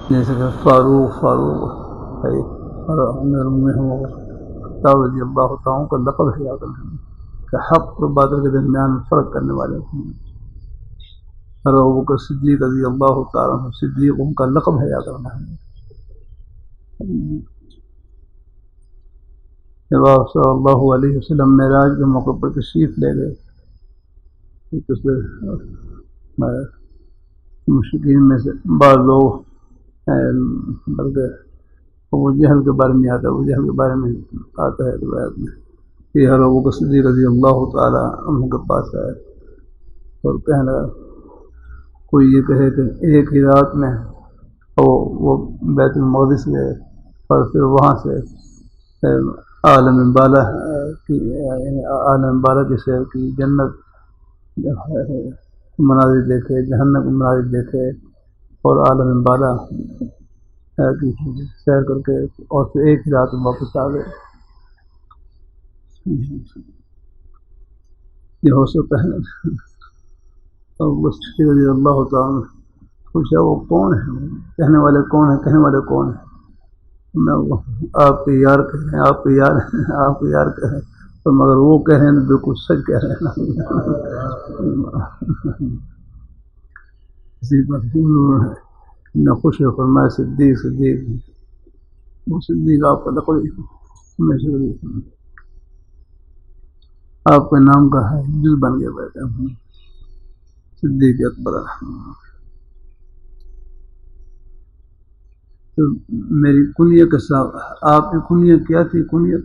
جیسے کہ فاروق ہے، اور امیر المومنین خطاب رضی اللہ تعالیٰ کا لقب ہے یاد رکھنا کہ حق اور باطل کے درمیان فرق کرنے والے ہیں۔ اور ابو بکر صدیق رضی اللہ تعالیٰ عنہ صدیق ان کا لقب ہے یاد رکھنا۔ جب آپ صلی اللہ علیہ وسلم معراج کے موقع پر تشریف لے گئے تو مشرکین میں سے بعض لوگ بلکہ ابو جہل کے بارے میں آتا ہے، ابو جہل کے بارے میں آتا ہے روایت میں کہ ہر ابو بکر صدیق رضی اللہ تعالیٰ عنہ کے پاس آئے اور کہنے لگا، کوئی یہ کہے کہ ایک ہی رات میں وہ بیت المقدس گئے اور پھر وہاں سے عالم بالا کی سیر کی، جنت مناظر دیکھے، جہنم کے مناظر دیکھے اور عالم بالا کی سیر کر کے اور پھر ایک ہی رات میں واپس آ گئے۔ یہ ہو سکتا ہے اور بس رضی اللہ تعالیٰ پوچھا وہ کون ہے، کہنے والے کون ہیں، کہنے والے کون ہیں؟ آپ کے یار کہیں، آپ کے یار ہیں، آپ کے یار کہیں، تو مگر وہ کہہ رہے ہیں بالکل سچ کہہ رہے ہیں۔ اسی پر نہ خوش ہو فرمایا صدیق وہ صدیق آپ کا لقب ہمیشہ آپ کے نام کا ہے، جز بن گیا بیٹھے صدیق اکبر۔ تو میری کنیت کے ساتھ آپ کی کنیت کیا تھی؟ کنیت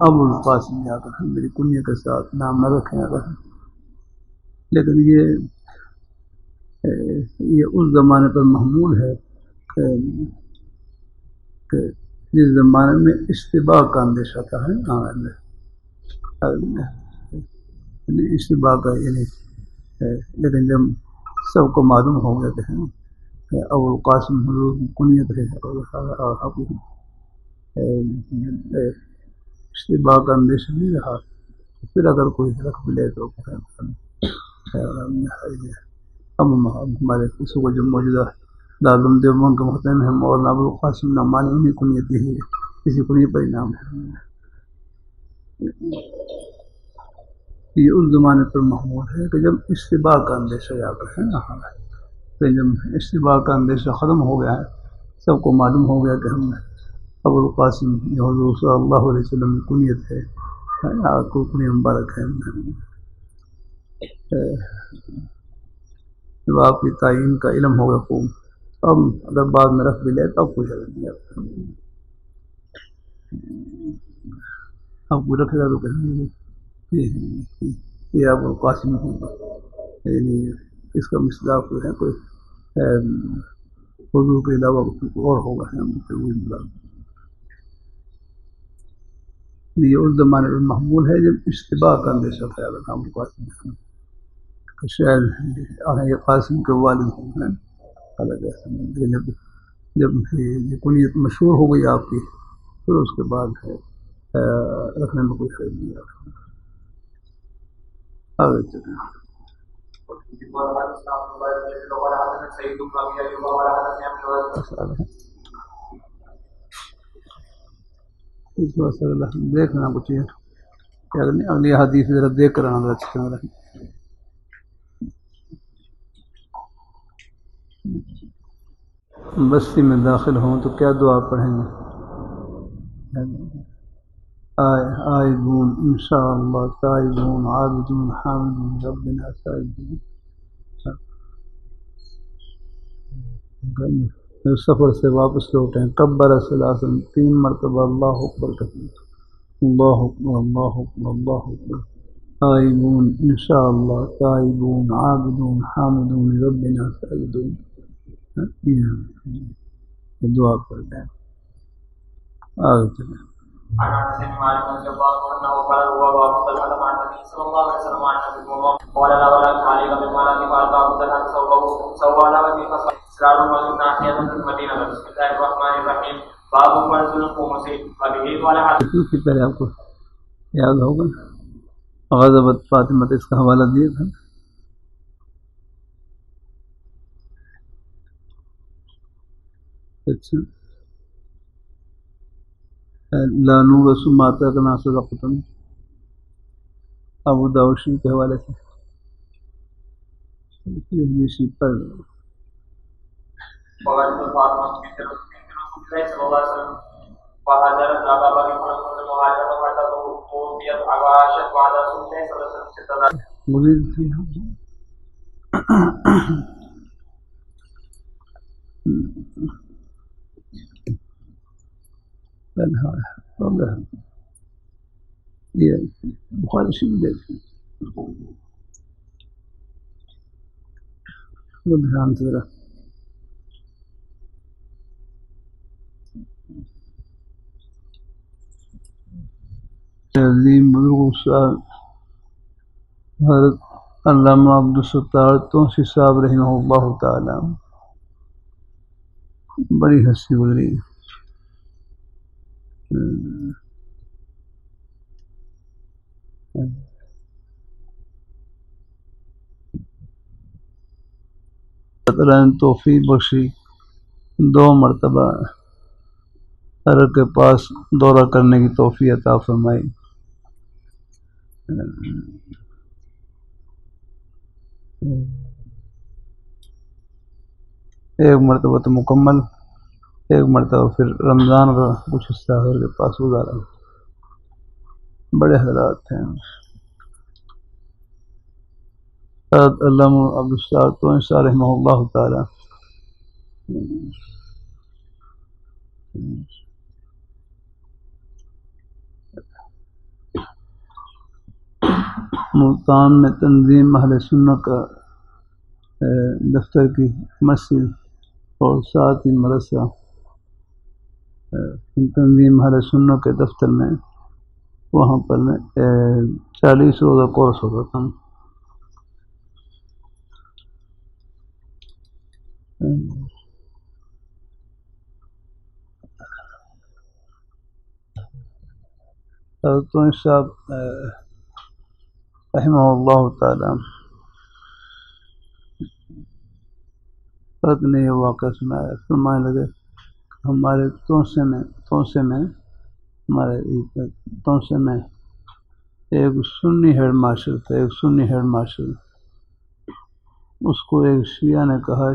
ابو القاسم یاد رکھیں، میری کنیت کے ساتھ نام نہ رکھیں یاد رکھیں۔ لیکن یہ اس زمانے پر محمول ہے کہ جس زمانے میں اشتباہ کا اندیشہ تھا اشتباہ کا لیکن جب سب کو معلوم ہو گیا کہ ابو القاسم حضور کی کنیت ہے اور اشتباہ کا اندیشہ نہیں رہا، پھر اگر کوئی رکھ بھی لے تو ہم ہمارے اس کو جو موجودہ دارالعلوم دیوبند کے محترم ہیں مولانا ابو القاسم نعمانی، انہیں کنیت دی ہے، کسی کنیت پر نام ہے۔ یہ اس زمانے پر محمول ہے کہ جب اشتباہ کا اندیشہ یاد رکھیں نا، جب اشتباہ کا اندیشہ ختم ہو گیا ہے، سب کو معلوم ہو گیا کہ ہم ابو القاسم یہ حضور صلی اللہ علیہ وسلم کی کنیت ہے، آپ کو کنیت مبارک ہے۔ جب آپ کی تعین کا علم ہوگا خوب، اب اگر بعد میں رکھ بھی لے تو اب کچھ حل نہیں ہے، اب کوئی رکھے گا تو کہیں گے یہ ابو القاسم ہوگا، یعنی اس کا مصداق کوئی ہے، کوئی حضور کے علاوہ اور ہوگا۔ یہ اس زمانے میں محمول ہے جب اشتباہ کا اندیشہ تھا ابو القاسم، شاید یہ قاسم کے والد ہیں، جب یہ کنیت مشہور ہو گئی آپ کی، پھر اس کے بعد رکھنے میں کوئی خیر نہیں آتا۔ آگے چلیں۔ دیکھنا کچھ اگلی حدیث ذرا دیکھ کر آنا اچھا رہے۔ بستی میں داخل ہوں تو کیا دعا پڑھیں گے؟ آئبون انشاءاللہ تائبون عابدون حامدون ربنا سائبون۔ سفر سے واپس لوٹیں، کبر ثلاثاً 3 مرتبہ اللہ اکبر کہیں، اللہ اکبر اللہ اکبر اللہ اکبر۔ آئبون انشاءاللہ تائبون عابدون حامدون ربنا سائبون، یہ دعا پڑھ دیں۔ آگے چلیں۔ پہلے آپ کو یاد ہوگا غضبت فاطمہ، اس کا حوالہ دیا تھا۔ اچھا، لا نورث ما تركنا صدقة، ابو داؤد شریف کے حوالے سے یہ حدیث پر وقالت فاطمة بنت رسول الله صلى الله عليه وسلم فهاجرت أبا بكر فرسول المهاجرة حتى توفيت وعاشت بعد رسول الله صلى الله عليه وسلم 6 مزید تھی یہ بخاری شریف دیکھیں وہ دھیان سے ذرا تعظیم بزرگ صاحب حضرت علامہ عبدالستار توسی صاحب رحمہ اللہ تعالی، بڑی ہستی گزری، اللہ نے توفیق بخشی، 2 مرتبہ حضرت کے پاس دورہ کرنے کی توفیق عطا فرمائی۔ ایک مرتبہ تو مکمل، ایک مرتبہ پھر رمضان کا کچھ حصہ حضرت کے پاس گزارا، بڑے حضرات تھے۔ حضرت علامہ عبدالستار توسی رحمہ اللہ تعالی ملتان میں تنظیم اہل سنت کا دفتر کی مسجد اور ساتھ ہی مدرسہ، تنظیم اہل سنت کے دفتر میں وہاں پر 40 روزہ کورس ہوتا تھا۔ حضرت توسی صاحب رحمہ اللہ تعالی حضرت نے یہ واقعہ سنایا، فرمانے لگے ہمارے توسے میں ایک سنی ہیڈ ماسٹر تھا، ایک سنی ہیڈ ماسٹر۔ اس کو ایک شیعہ نے کہا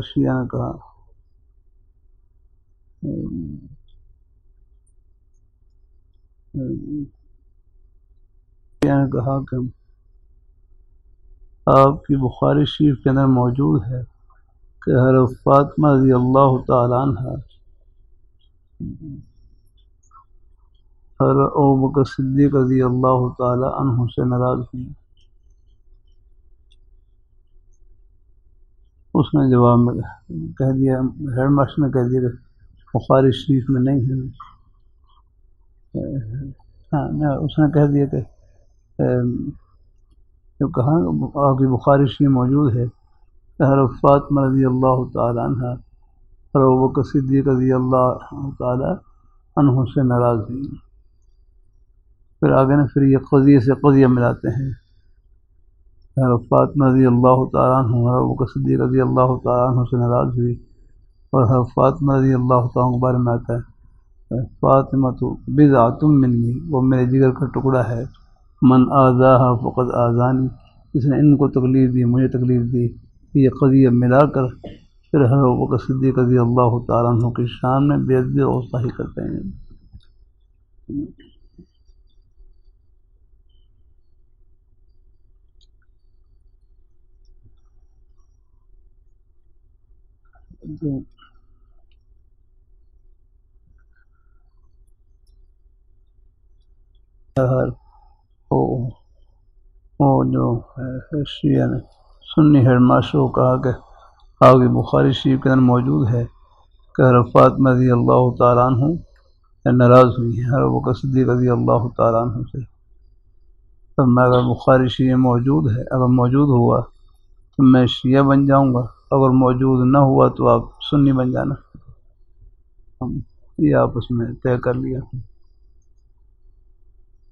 کہ آپ کی بخاری شریف کے اندر موجود ہے کہ حضرت فاطمہ رضی اللہ تعالی عنہ حضرت ابوبکر صدیق رضی اللہ تعالی عنہ سے ناراض ہوئی۔ اس نے جواب میں کہہ دیا، ہیڈ ماسٹر نے کہہ دیا کہ بخاری شریف میں نہیں ہے۔ اس نے کہہ دیا کہ جو کہا آپ کی بخاری شریف موجود ہے کہ حضرت فاطمہ رضی اللہ تعالی عنہ حضرت ابوبکر صدیق رضی اللہ تعالی عنہ سے ناراض ہوئی۔ پھر آگے نے پھر یہ قضیے سے قضیہ ملاتے ہیں، حضرت فاطمہ رضی اللہ تعالی عنہ حضرت ابوبکر صدیق رضی اللہ تعالی عنہ سے ناراض ہوئی، اور حضرت فاطمہ رضی اللہ تعالی عنہ کے بارے میں آتا ہے فاطمہ تو بضعۃ منی، وہ میرے جگر کا ٹکڑا ہے، من آذاہا فقد آذانی، جس نے ان کو تکلیف دی مجھے تکلیف دی۔ یہ قضیہ ملا کر پھر حضرت ابوبکر صدیق رضی اللہ تعالیٰ عنہ کی شان میں بے ادبی اور غصہ کرتے ہیں۔ وہ جو شیعہ نے سنی ہیڈ ماسٹر کو کہا کہ آپ کی بخاری شریف کے اندر موجود ہے کہ حضرت فاطمہ رضی اللہ تعالیٰ عنہ ناراض ہوئی ہے حضرت ابوبکر صدیق رضی اللہ تعالیٰ عنہ سے۔ تب میں اگر بخاری شریف موجود ہے، اگر موجود ہوا تو میں شیعہ بن جاؤں گا، اگر موجود نہ ہوا تو آپ سنی بن جانا۔ ہم یہ آپس میں طے کر لیا۔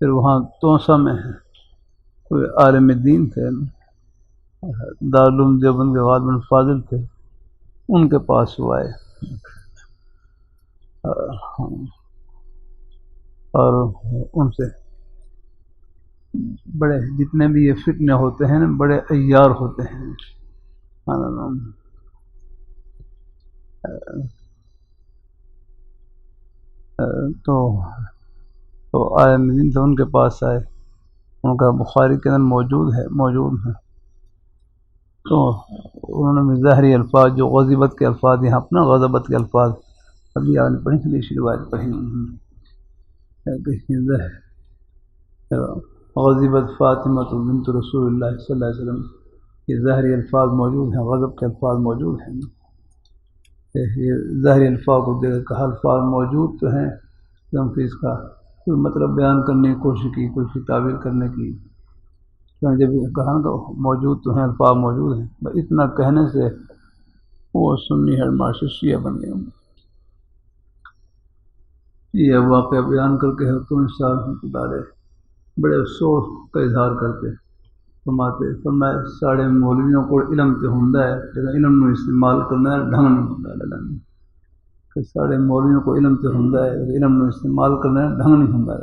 پھر وہاں توسا میں کوئی عالم دین تھے، دارالعلوم دیوبند کے غالب بن فاضل تھے، ان کے پاس وہ آئے اور ان سے بڑے جتنے بھی یہ فتنے ہوتے ہیں نا بڑے عیار ہوتے ہیں. تو آئے مدین تو ان کے پاس آئے، ان کا بخاری کے اندر موجود ہے. تو انہوں نے ظاہری الفاظ جو غضبت کے الفاظ یہاں اپنا غضبت کے الفاظ ابھی آپ نے پڑھی حدیث روایت پڑھی غضبت فاطمہ بنت رسول اللہ صلی اللہ علیہ وسلم، یہ ظاہری الفاظ موجود ہیں، غضب کے الفاظ موجود ہیں. یہ ظاہری الفاظ کو دیکھ کہا الفاظ موجود تو ہیں کیونکہ اس کا کوئی مطلب بیان کرنے کی کوشش کی، کوئی تعبیر کرنے کی، جب کہا کہ موجود تو ہیں، الفاظ موجود ہیں، اتنا کہنے سے وہ سنی ہے معاشر شیعہ بن گئے. یہ واقعہ بیان کر کے تو انسان بارے بڑے افسوس کا اظہار کرتے فرمائے ساڑے مولویوں کو علم تو ہوندا ہے لیکن علم نو استعمال کرنا ڈھنگ نہیں ہوندا. کہ ساڑے مولویوں کو علم تو ہوندا ہے لیکن علم نو استعمال کرنا ڈھنگ نہیں ہوندا.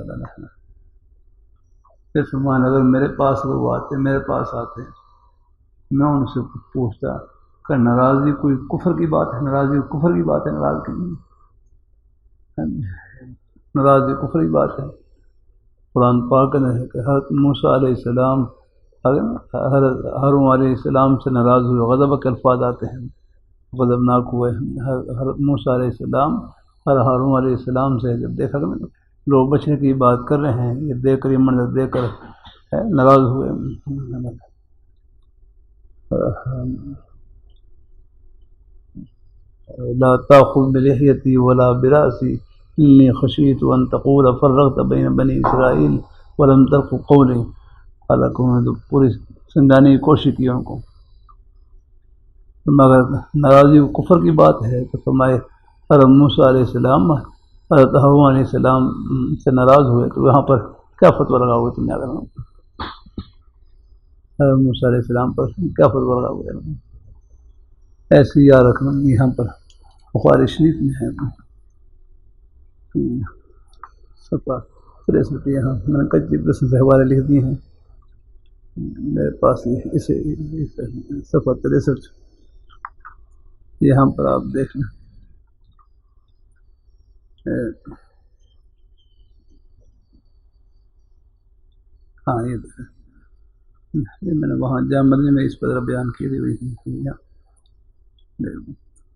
پھر فرمان اگر میرے پاس آتے میں ان سے پوچھتا کہ ناراضگی کوئی کفر کی بات ہے، ناراضگی کفر کی بات ہے، ناراضگی کفر کی بات ہے. قرآن پاک نے کہ حضرت موسیٰ علیہ السلام حضرت ہارون علیہ السلام سے ناراض ہوئے، غضب کے الفاظ آتے ہیں، غضبناک ہوئے. حضرت موسیٰ علیہ السلام اور ہارون علیہ السلام سے جب دیکھا کہ لوگ بچنے کی بات کر رہے ہیں، یہ دیکھ کر یہ منظر دیکھ کر ناراض ہوئے. لا تأخذ بلحیتی ولا برأسی انی خشیت ان تقول فرقت بین بنی اسرائیل ولم ترق قولی. حالانکہ انہوں نے تو پوری سمجھانے کی کوشش کی ان کو، مگر ناراضی کفر کی بات ہے تو فرمائے حضرت موسیٰ علیہ السلام حضرت ہارون علیہ السلام سے ناراض ہوئے تو یہاں پر کیا فتویٰ لگا ہوئے تم نے؟ اگر حضرت موسیٰ علیہ السلام پر کیا فتویٰ لگا ہوئے؟ ایسی یاد رکھنا یہاں پر بخاری شریف میں ہے صفحہ 63. یہاں میں نے کچھ قسم سے حوالے لکھ دیے ہیں میرے پاس، اسے صفحہ 63 یہاں پر آپ دیکھنا. ہاں یہ میں نے وہاں جامع مدنی میں اس پر بیان کی ہوئی ہے.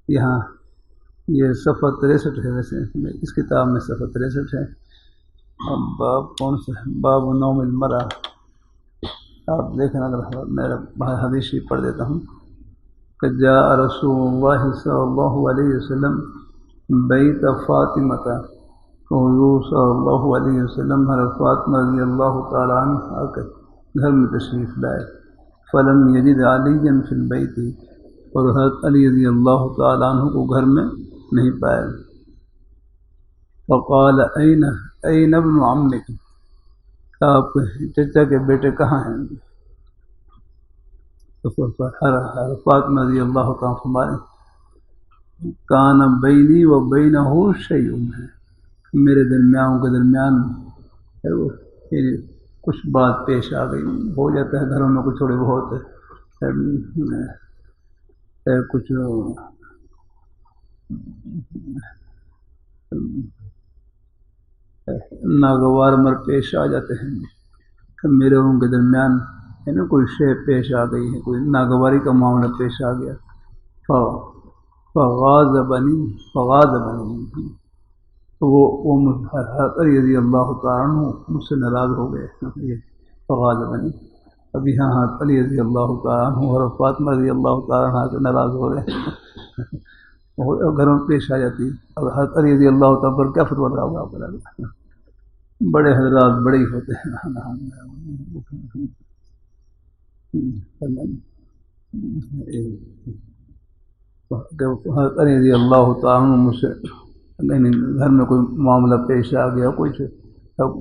یہاں یہ صفحہ 63 ہے، ویسے اس کتاب میں صفحہ 63 ہے. اب باب کون سا ہے؟ باب نوم المرأہ. آپ دیکھنا اگر میرا حدیث پڑھ دیتا ہوں کہ جاء رسول اللہ صلی اللہ علیہ وسلم بیت فاطمہ، حضور صلی اللہ علیہ وسلم حضرت فاطمہ رضی اللہ تعالیٰ عنہ آ کر گھر میں تشریف لائے. فلم یجد علی فی البیت، اور حضرت علی رضی اللہ تعالیٰ عنہ کو گھر میں نہیں پائے. فقال این ابن عمک، آپ چچا کے بیٹے کہاں ہیں؟ فاطمہ رضی اللہ تعالیٰ فرمائے کان بینی و بینہ شیء، میرے درمیان کے درمیان کچھ بات پیش آ گئی. ہو جاتا ہے گھروں میں کچھ تھوڑے بہت کچھ ناگوار امر پیش آ جاتے ہیں کہ میرے اور ان کے درمیان ہے نا کوئی شے پیش آ گئی ہے، کوئی ناگواری کا معاملہ پیش آ گیا. فغاضبنی تو وہ حضرت علی رضی اللہ تعالیٰ عنہ مجھ سے ناراض ہو گئے. فغاضبنی، اب یہاں حضرت علی رضی اللہ تعالیٰ عنہ اور فاطمہ رضی اللہ تعالیٰ عنہ سے ناراض ہو گئے، گھروں میں پیش آ جاتی. اور حضرت علی رضی اللہ تعالیٰ پر کیا فتویٰ لگا ہوگا آپ؟ بڑے حضرات بڑے ہی ہوتے ہیں. حضرت علی رضی اللہ تعالیٰ عنہ مجھ سے گھر میں کوئی معاملہ پیش آ گیا، کچھ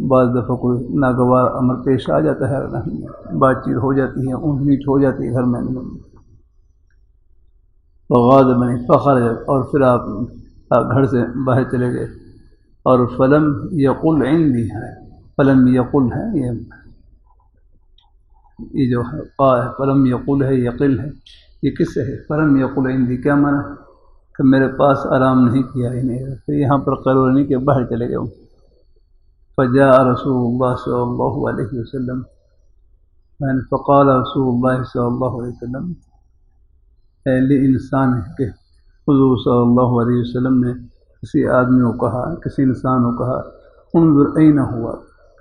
بعض دفعہ کوئی ناگوار امر پیش آ جاتا ہے، بات چیت ہو جاتی ہے، اونٹ نیچ ہو جاتی ہے گھر میں. فغاضبنی فخرج، اور پھر آپ گھر سے باہر چلے گئے، اور فلم یقل عندی ہے، فلم یقل ہے، یہ جو ہے قا ہے، فلم یقل ہے، یقل ہے، یہ کس سے ہے؟ فلم یقل عندی کیا معنی کہ میرے پاس آرام نہیں کیا انہیں، تو یہاں پر قرار نہیں کہ باہر چلے گئے ہوں۔ فجاء رسول اللہ صلی اللہ علیہ وسلم، فقال رسول اللہ صلی اللہ علیہ وسلم اہلی انسان ہے کہ حضور صلی اللہ علیہ وسلم نے کسی آدمی کو کہا، کسی انسان کو کہا، انظر این ہوا،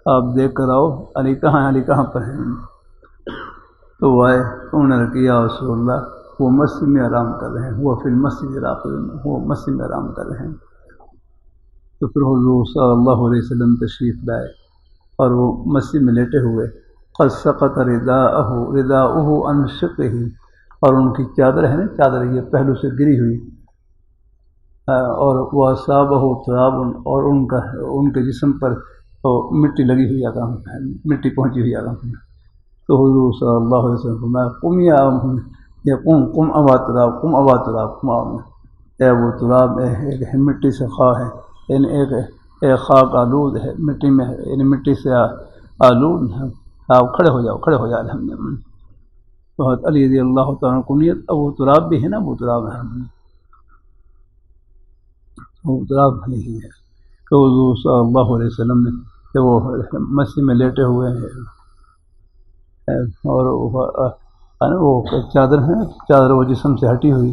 آپ دیکھ کر آؤ علی کہاں ہے، علی کہاں پر ہے؟ تو وہ آئے، انہوں نے کہا یا رسول اللہ وہ مسجد میں آرام کر رہے ہیں، وہ فی المسجد راقد، وہ مسجد میں آرام کر رہے ہیں۔ تو پھر حضور صلی اللہ علیہ وسلم تشریف لائے اور وہ مسجد میں لیٹے ہوئے، قد سقط رداؤہ عن شقہ، اور ان کی چادر ہے نا، چادر یہ پہلو سے گری ہوئی، اور وہ اصابہ تراب، اور ان کے جسم پر مٹی لگی ہوئی آگا، مٹی پہنچی ہوئی آگا۔ تو حضور صلی اللہ علیہ وسلم فرمایا قم یا قم ابا تراب، قم ابا تراب، اے ابو تراب، ایک مٹی سے خواہ ہے، یعنی ایک خاک آلود ہے، مٹی میں، یعنی مٹی سے آلود ہے، آپ کھڑے ہو جاؤ، کھڑے ہو جاؤ الحمدللہ۔ تو حضرت علی رضی اللہ تعالیٰ کنیت ابو تراب بھی ہے نا، ابو تراب ہے، ابو تراب نہیں ہے۔ تو حضور صلی اللہ علیہ وسلم نے کہ وہ مسجد میں لیٹے ہوئے ہیں، اور وہ چادر ہے، چادر وہ جسم سے ہٹی ہوئی،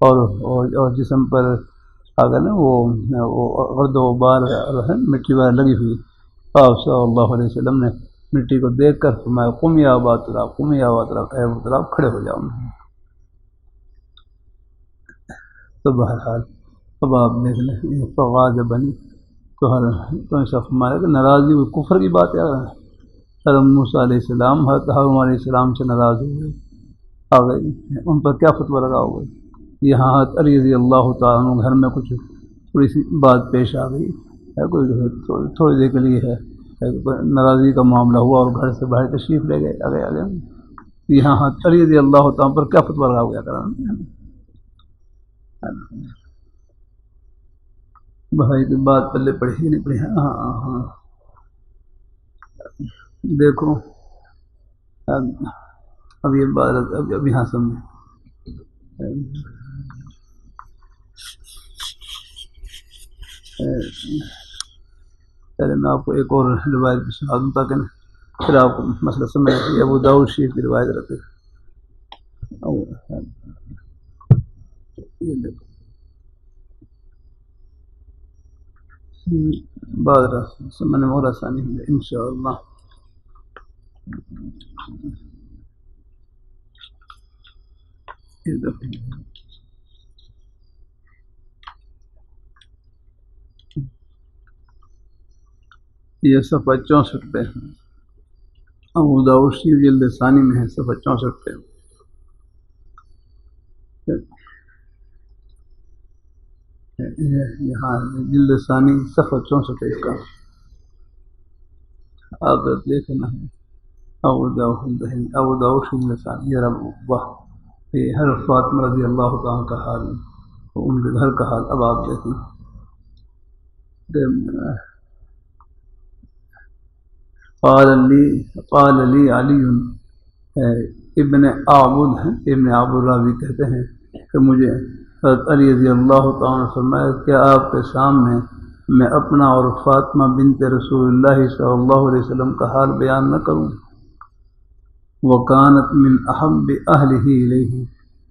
اور جسم پر اگر نا وہ غرد و غبار ہے، مٹی وغیرہ لگی ہوئی، آپ صلی اللہ علیہ وسلم نے مٹی کو دیکھ کر فرمایا قم یا ابا تراب، قم یا ابا تراب، اے ابو تراب کھڑے ہو جاؤ۔ تو بہرحال اب آپ دیکھ لیں فغاز بنی، تو ایسا فرمایا کہ ناراضی ہوئی، کفر کی بات ہے، حضرت موسیٰ علیہ السلام حضرت ہارون علیہ السلام سے ناراض ہوئے، آ گئی، ان پر کیا فتویٰ لگا ہوگا؟ یہاں حضرت علی رضی اللہ تعالیٰ عنہ گھر میں کچھ تھوڑی سی بات پیش آ گئی ہے، کوئی تھوڑی دیر کے لیے ہے، ناراضی کا معاملہ ہوا اور گھر سے باہر تشریف لے گئے، آگے یہاں حضرت علی رضی اللہ تعالیٰ پر کیا فتویٰ لگا ہوا کرا؟ بھائی کی بات پلے پڑھی ہی نہیں پڑھی۔ ہاں دیکھو اب یہ بات اب یہاں سمجھیں، پہلے میں آپ کو ایک اور روایت بھی سنا دوں تاکہ پھر آپ کو مسئلہ سمجھ آئے۔ ابو داؤد شریف کی روایت رکھے، یہ دیکھو بعد سمجھنے میں اور آسانی ہوگی انشاءاللہ۔ یہ دیکھو یہ صفحہ 64 پہ ہے، ابو داؤد شریف جلد ثانی میں ہے، صفحہ 64 پہ۔ یہاں جلد ثانی صفحہ 64 اس کا آپ دیکھنا ہے، ابو داؤد جلد ثانی۔ یا رب واہ، یہ حضرت فاطمہ رضی اللہ تعالیٰ کا حال، ان کے گھر کا حال اب آپ دیکھیں۔ قال لی علی ابن عابد ہیں، ابن عابد راوی کہتے ہیں کہ مجھے حضرت علی رضی اللہ تعالیٰ نے فرمایا کہ آپ کے سامنے میں اپنا اور فاطمہ بنت رسول اللہ صلی اللہ علیہ وسلم کا حال بیان نہ کروں؟ وکانت من احب اہلہ الیہ،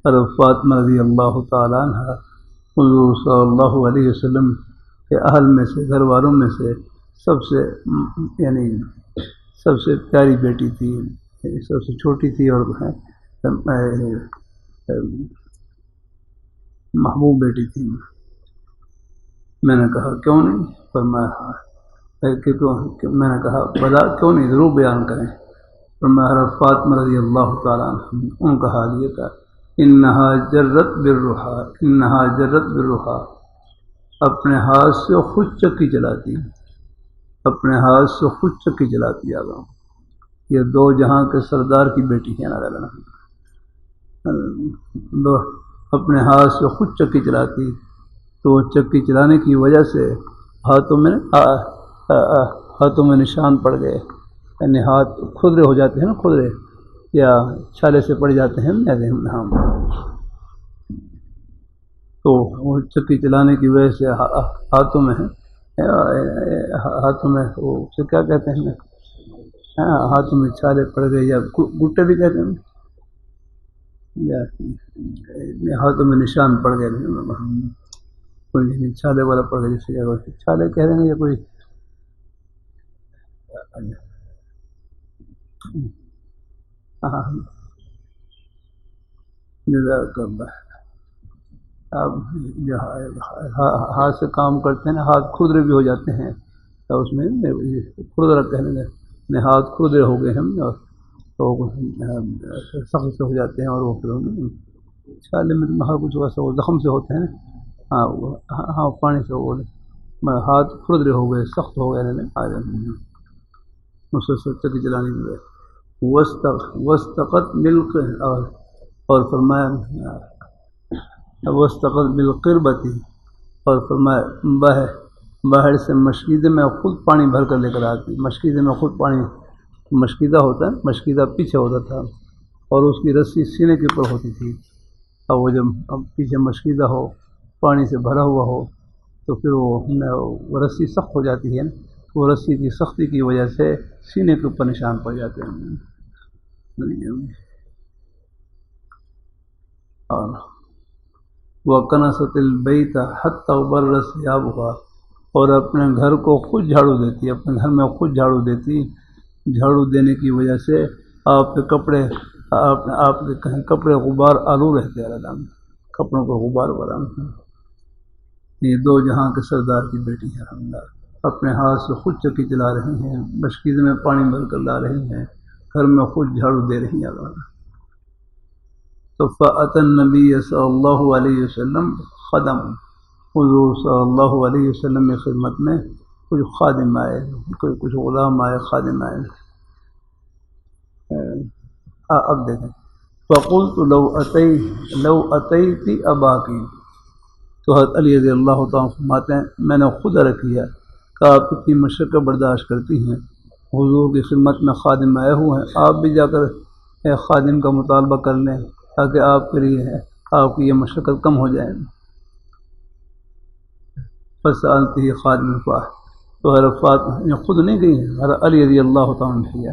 حضرت فاطمہ رضی اللہ تعالیٰ عنہ حضور صلی اللہ علیہ وسلم کے اہل میں سے، گھر والوں میں سے سب سے پیاری بیٹی تھی، سب سے چھوٹی تھی اور محبوب بیٹی تھی۔ میں نے کہا کیوں نہیں؟ فرمایا میں نے کہا بلا کیوں نہیں، ضرور بیان کریں۔ فرمایا حضرت فاطمہ رضی اللہ تعالیٰ عنہ ان کا حال یہ تھا، انہا جرت بالرحا، اپنے ہاتھ سے خود چکی چلاتی، اپنے ہاتھ سے خود چکی چلاتی آگا۔ یہ دو جہاں کے سردار کی بیٹی ہے نا، دو اپنے ہاتھ سے خود چکی چلاتی۔ تو وہ چکی چلانے کی وجہ سے ہاتھوں میں نشان پڑ گئے، یعنی ہاتھ کھردرے ہو جاتے ہیں نا، کھردرے یا چھالے سے پڑ جاتے ہیں ہاں، تو وہ چکی چلانے کی وجہ سے ہاتھوں میں وہ اسے کیا کہتے ہیں، ہاتھوں میں چھالے پڑ گئے یا گٹے بھی کہتے ہیں، یا ہاتھوں میں نشان پڑ گئے، کوئی چھالے والا پڑ گیا، جیسے چھالے کہہ رہے ہیں یا کوئی آپ ہاتھ سے کام کرتے ہیں نا، ہاتھ کھردرے بھی ہو جاتے ہیں، تو اس میں کھردرا کہنے لگے، ہاتھ کھردرے ہو گئے ہم، اور تو سخت سے ہو جاتے ہیں، اور وہ پھر چھالے میں کچھ ویسا وہ زخم سے ہوتے ہیں، ہاں پانی سے وہ ہاتھ کھردرے ہو گئے، سخت ہو گئے، مسلسل چکی چلانے کی وجہ وسطقت ملک، اور فرمایا وسطقت بالقربتی، اور فرمایا باہر سے مشکیزے میں خود پانی بھر کر لے کر آتی، مشکیزے میں خود پانی، مشکیزہ ہوتا ہے، مشکیزہ پیچھے ہوتا تھا اور اس کی رسی سینے کے اوپر ہوتی تھی، اور وہ جب پیچھے مشکیزہ ہو، پانی سے بھرا ہوا ہو، تو پھر وہ رسی سخت ہو جاتی ہے، وہ رسی کی سختی کی وجہ سے سینے کے اوپر نشان پڑ جاتے ہیں، اور وَكَنَسَتِ الْبَيْتَ حَتَّى بَرَّ ثِيَابُهَا، اور اپنے گھر کو خود جھاڑو دیتی، اپنے گھر میں خود جھاڑو دیتی، جھاڑو دینے کی وجہ سے آپ کے کپڑے کپڑے غبار آلو رہتے ہیں، کپڑوں کو غبار برآں۔ یہ دو جہاں کے سردار کی بیٹی ہے، اپنے ہاتھ سے خود چکی چلا رہی ہیں، مشکیزے میں پانی بھر کر لا رہی ہیں، گھر میں خود جھاڑو دے رہی ہیں۔ تو فأتى النبی صلی اللہ علیہ وسلم خدم، حضور صلی اللہ علیہ وسلم کی خدمت میں کچھ خادم آئے، کچھ غلام آئے، خادم آئے۔ اب دیکھیں، فقلت لو اتیت اباکی، تو حضرت علی رضی اللہ تعالیٰ فرماتے ہیں میں نے خود عرض کیا کہ آپ اتنی مشقت برداشت کرتی ہیں، حضور کی خدمت میں خادم آئے ہوئے ہیں، آپ بھی جا کر خادم کا مطالبہ کر لیں تاکہ آپ کے لیے آپ کی یہ مشقت کم ہو جائے۔ فسألته خادم الفاح، تو حضرت فاطمہ خود نہیں گئی، حضرت علی رضی اللہ تعالیٰ نے کیا،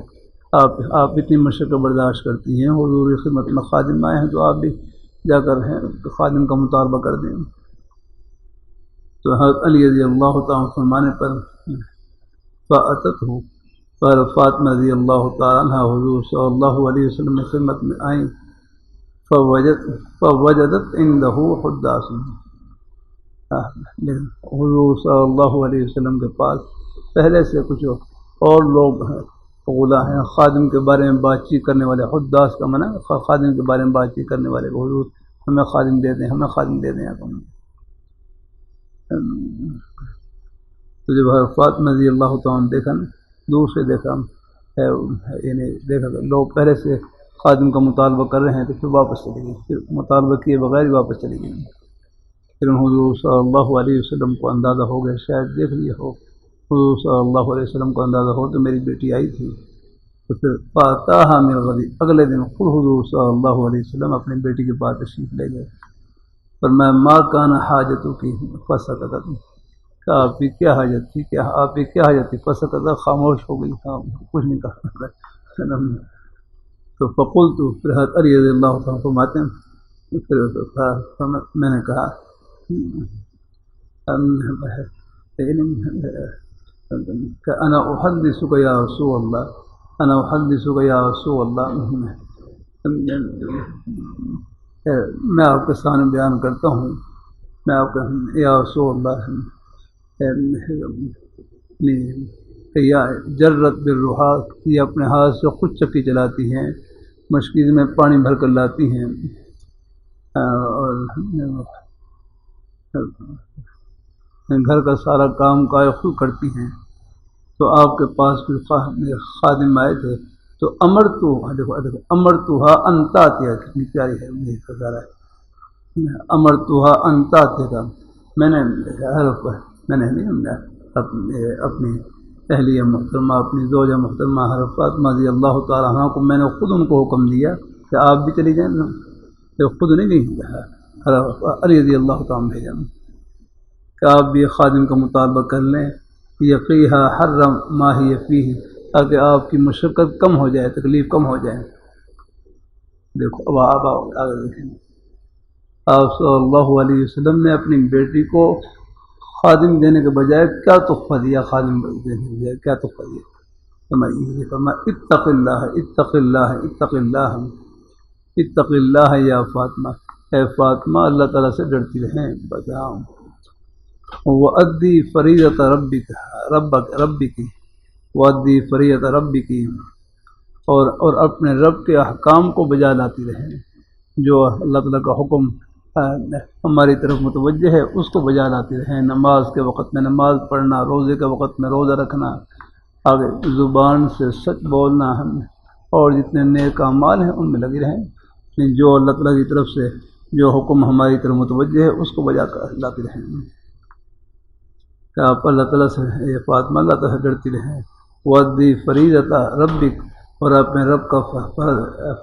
آپ اتنی مشقت برداشت کرتی ہیں، حضور کی خدمت میں خادم آئے ہیں، تو آپ بھی جا کر خادم کا مطالبہ کر دیں۔ تو حضرت علی رضی اللہ تعالیٰ فرمانے پر فأتته، پر فاطمہ رضی اللہ تعالیٰ عنہ حضور صلی اللہ علیہ وسلم کی خدمت میں آئیں، فوجدت عنده حداث، حضور صلی اللہ علیہ وسلم کے پاس پہلے سے کچھ اور لوگ ہیں، غلام ہیں، خادم کے بارے میں بات چیت کرنے والے، حداث کا معنی خادم کے بارے میں بات چیت کرنے والے، حضور ہمیں خادم دے دیں، ہمیں خادم دے دیں۔ تو جب فاطمہ رضی اللہ تعالیٰ دیکھا نا، دور سے دیکھا، یعنی دیکھا لوگ پہلے سے خادم کا مطالبہ کر رہے ہیں، تو پھر واپس چلی گئی، پھر مطالبہ کیے بغیر ہی واپس چلی گئی۔ پھر حضور صلی اللہ علیہ وسلم کو اندازہ ہو گیا، شاید دیکھ لیا ہو، حضور صلی اللہ علیہ وسلم کو اندازہ ہو تو میری بیٹی آئی تھی، تو پھر فاتاہا من الغد، اگلے دن خود حضور صلی اللہ علیہ وسلم اپنی بیٹی کے پاس تشریف لے گئے، فرمایا ما کان حاجتک فسکتت، کہ آپ کی کیا حاجت تھی، کہ آپ کی کیا حاجت تھی، فسکتت، خاموش ہو گئی، کچھ نہیں کہا۔ تو فقلت، پھر حضرت علی رضی اللہ عنہ فرماتے ہیں پھر میں نے کہا کہ انا احدثک یا رسول اللہ، انا احدثک یا رسول اللہ، میں آپ کے سامنے بیان کرتا ہوں، میں آپ کا یا رسول اللہ، یا جرت بالرحا، یہ اپنے ہاتھ سے خود چکی چلاتی ہیں، مشکیز میں پانی بھر کر لاتی ہیں، اور گھر کا سارا کام کاج خود کرتی ہیں۔ تو آپ کے پاس کچھ خادم آئے تھے، تو امرتها ان تاتیہ، کتنی پیاری ہے یہ ہزارہ، امرتها ان تاتیہ، میں نے اپنی اہلیہ محترمہ اپنی زوجہ محترمہ حضرت فاطمہ رضی اللہ تعالیٰ عنہ کو میں نے خود ان کو حکم دیا کہ آپ بھی چلی جائیں نا، تو خود نہیں حضرت علی رضی اللہ تعالیٰ بھیجا کہ آپ بھی خادم کا مطالبہ کر لیں، یقیہا حرم ما ہی فیہ، تاکہ آپ کی مشقت کم ہو جائے، تکلیف کم ہو جائے۔ دیکھو اب آپ آگے دیکھیں، آپ صلی اللہ علیہ وسلم نے اپنی بیٹی کو خادم دینے کے بجائے کیا تحفہ دیا؟ خادم دینے کے بجائے کیا تحفہ دیا؟ فرمایا اتق اللہ اتق اللہ اتق اللہ اتق اللہ یا فاطمہ، اے فاطمہ اللہ تعالیٰ سے ڈرتی رہیں، بتاؤ وَأَدِّي فَرِيضَةَ رَبِّكِ وَأَدِّي فَرِيضَةَ رَبِّكِ، اور اپنے رب کے احکام کو بجا لاتی رہیں، جو اللہ تعالیٰ کا حکم ہماری طرف متوجہ ہے اس کو بجا لاتی رہیں، نماز کے وقت میں نماز پڑھنا، روزے کے وقت میں روزہ رکھنا، آگے زبان سے سچ بولنا، اور جتنے نیک اعمال ہیں ان میں لگی رہیں، جو اللہ تعالیٰ کی طرف سے جو حکم ہماری طرف متوجہ ہے اس کو بجا کر لاتی رہیں، کہ آپ اللہ تعالیٰ سے یہ فاطمہ اللہ تعالیٰ سے ڈرتی رہیں، وَأَدِّي فَرِيضَةَ رَبِّكَ، اور اپنے رب کا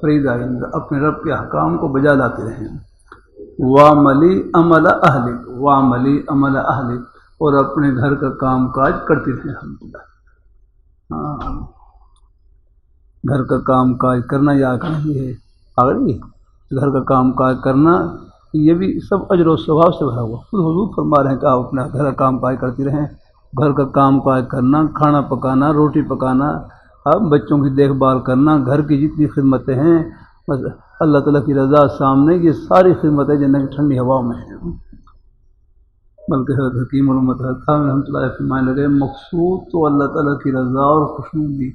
فریضہ اپنے رب کے احکام کو بجا لاتے رہیں، وَعْمَلِي عَمَلَ أَهْلِكَ وَعْمَلِي عَمَلَ أَهْلِكَ، اور اپنے گھر کا کام کاج کرتی رہیں۔ الحمدللہ، گھر کا کام کاج کرنا یا یہ گھر کا کام کاج کرنا یہ بھی سب اجر و ثواب سے بھرا ہوا۔ خود حضور فرما رہے ہیں کہ آپ اپنا گھر کا کام کاج کرتی رہیں، گھر کا کام کاج کرنا، کھانا پکانا، روٹی پکانا، بچوں کی دیکھ بھال کرنا، گھر کی جتنی خدمتیں ہیں، بس اللہ تعالیٰ کی رضا سامنے یہ ساری خدمتیں جنت کی ٹھنڈی ہوا میں ہیں۔ بلکہ حضرت حکیم علامہ رحمۃ اللہ علیہ فرمانے لگے مقصود تو اللہ تعالیٰ کی رضا اور خوشنودی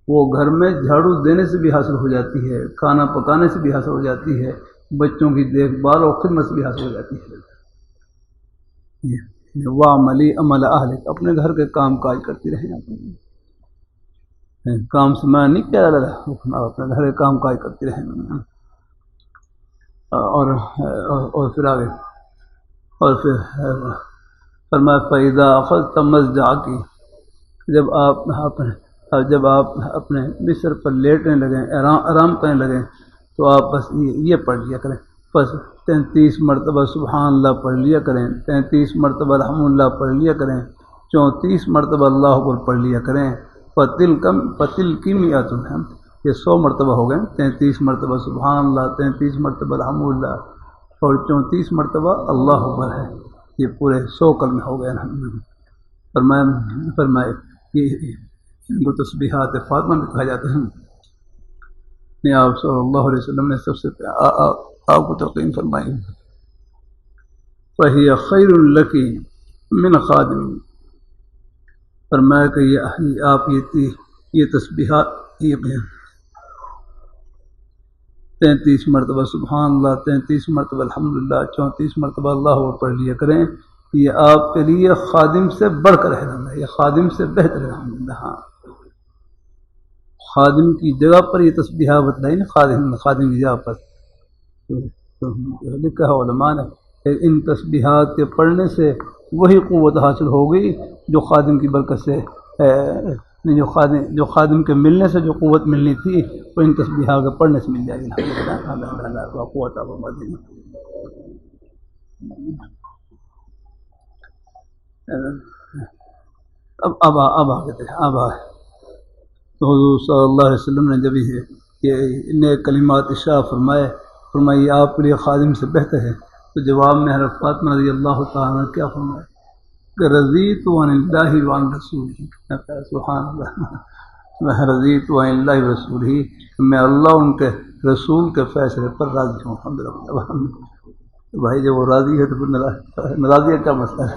وہ گھر میں جھاڑو دینے سے بھی حاصل ہو جاتی ہے، کھانا پکانے سے بھی حاصل ہو جاتی ہے، بچوں کی دیکھ بھال اور خدمت سے بھی حاصل ہو جاتی ہے۔ وَعْمَلِي عَمَلَ أَهْلِكَ، اپنے گھر کے کام کاج کرتی رہیں، کام سے میں نہیں کیا لگا، اپنے گھر کے کام کاج کرتی رہیں، اور پھر آگے اور پھر فرمایا فَإِذَا أَخَذْتَ مَضْجَعَكِ، جب آپ اپنے بستر پر لیٹنے لگیں، آرام کرنے لگیں، تو آپ بس یہ پڑھ لیا کریں، بس 33 مرتبہ سبحان اللہ پڑھ لیا کریں، 33 مرتبہ الحمدللہ پڑھ لیا کریں، 34 مرتبہ اللہ اکبر پڑھ لیا کریں، پتل کی میات ہیں، یہ 100 مرتبہ ہو گئے، 33 مرتبہ سبحان اللہ، 33 مرتبہ الحمدللہ، اور 34 مرتبہ اللہ اکبر ہے، یہ پورے 100 کلمے ہو گئے۔ فرمائے کہ ان کو تسبیحات فاطمہ بھی کہا جاتا ہے۔ آپ صلی اللہ علیہ وسلم نے سب سے آپ کو تلقین فرمائی، فَهِيَ خَيْرٌ لَكِ مِنْ خَادِمٍ، فرمایا کہ آپ یہ تسبیحات 33 مرتبہ سبحان اللہ، 33 مرتبہ الحمدللہ، 34 مرتبہ اللہ اکبر پڑھ لیا کریں، یہ آپ کے لیے خادم سے بڑھ کر ہے، یہ خادم سے بہتر ہے۔ ہاں، خادم کی جگہ پر یہ تسبیحات بتلائی نا، خادم کی جگہ پر لکھا ہے علماء نے، ان تسبیحات کے پڑھنے سے وہی قوت حاصل ہوگی جو خادم کی برکت سے جو خادم کے ملنے سے جو قوت ملنی تھی وہ ان تسبیحات کے پڑھنے سے مل جائے گی۔ قوت اب آگے تو حضور صلی اللہ علیہ وسلم نے جب یہ نئے کلمات ارشاد فرمائی آپ کے لیے خادم سے بہتر ہے، تو جواب میں حضرت فاطمہ رضی اللہ تعالیٰ عنہ کیا فرمایا کہ رضیت عن اللہ وعن رسولہ، سبحان اللہ، میں رضیت عن اللہ ورسولہ، میں اللہ ان کے رسول کے فیصلے پر راضی ہوں۔ الحمدللہ بھائی جب وہ راضی ہے تو پھر ناراضی کا کیا مسئلہ ہے؟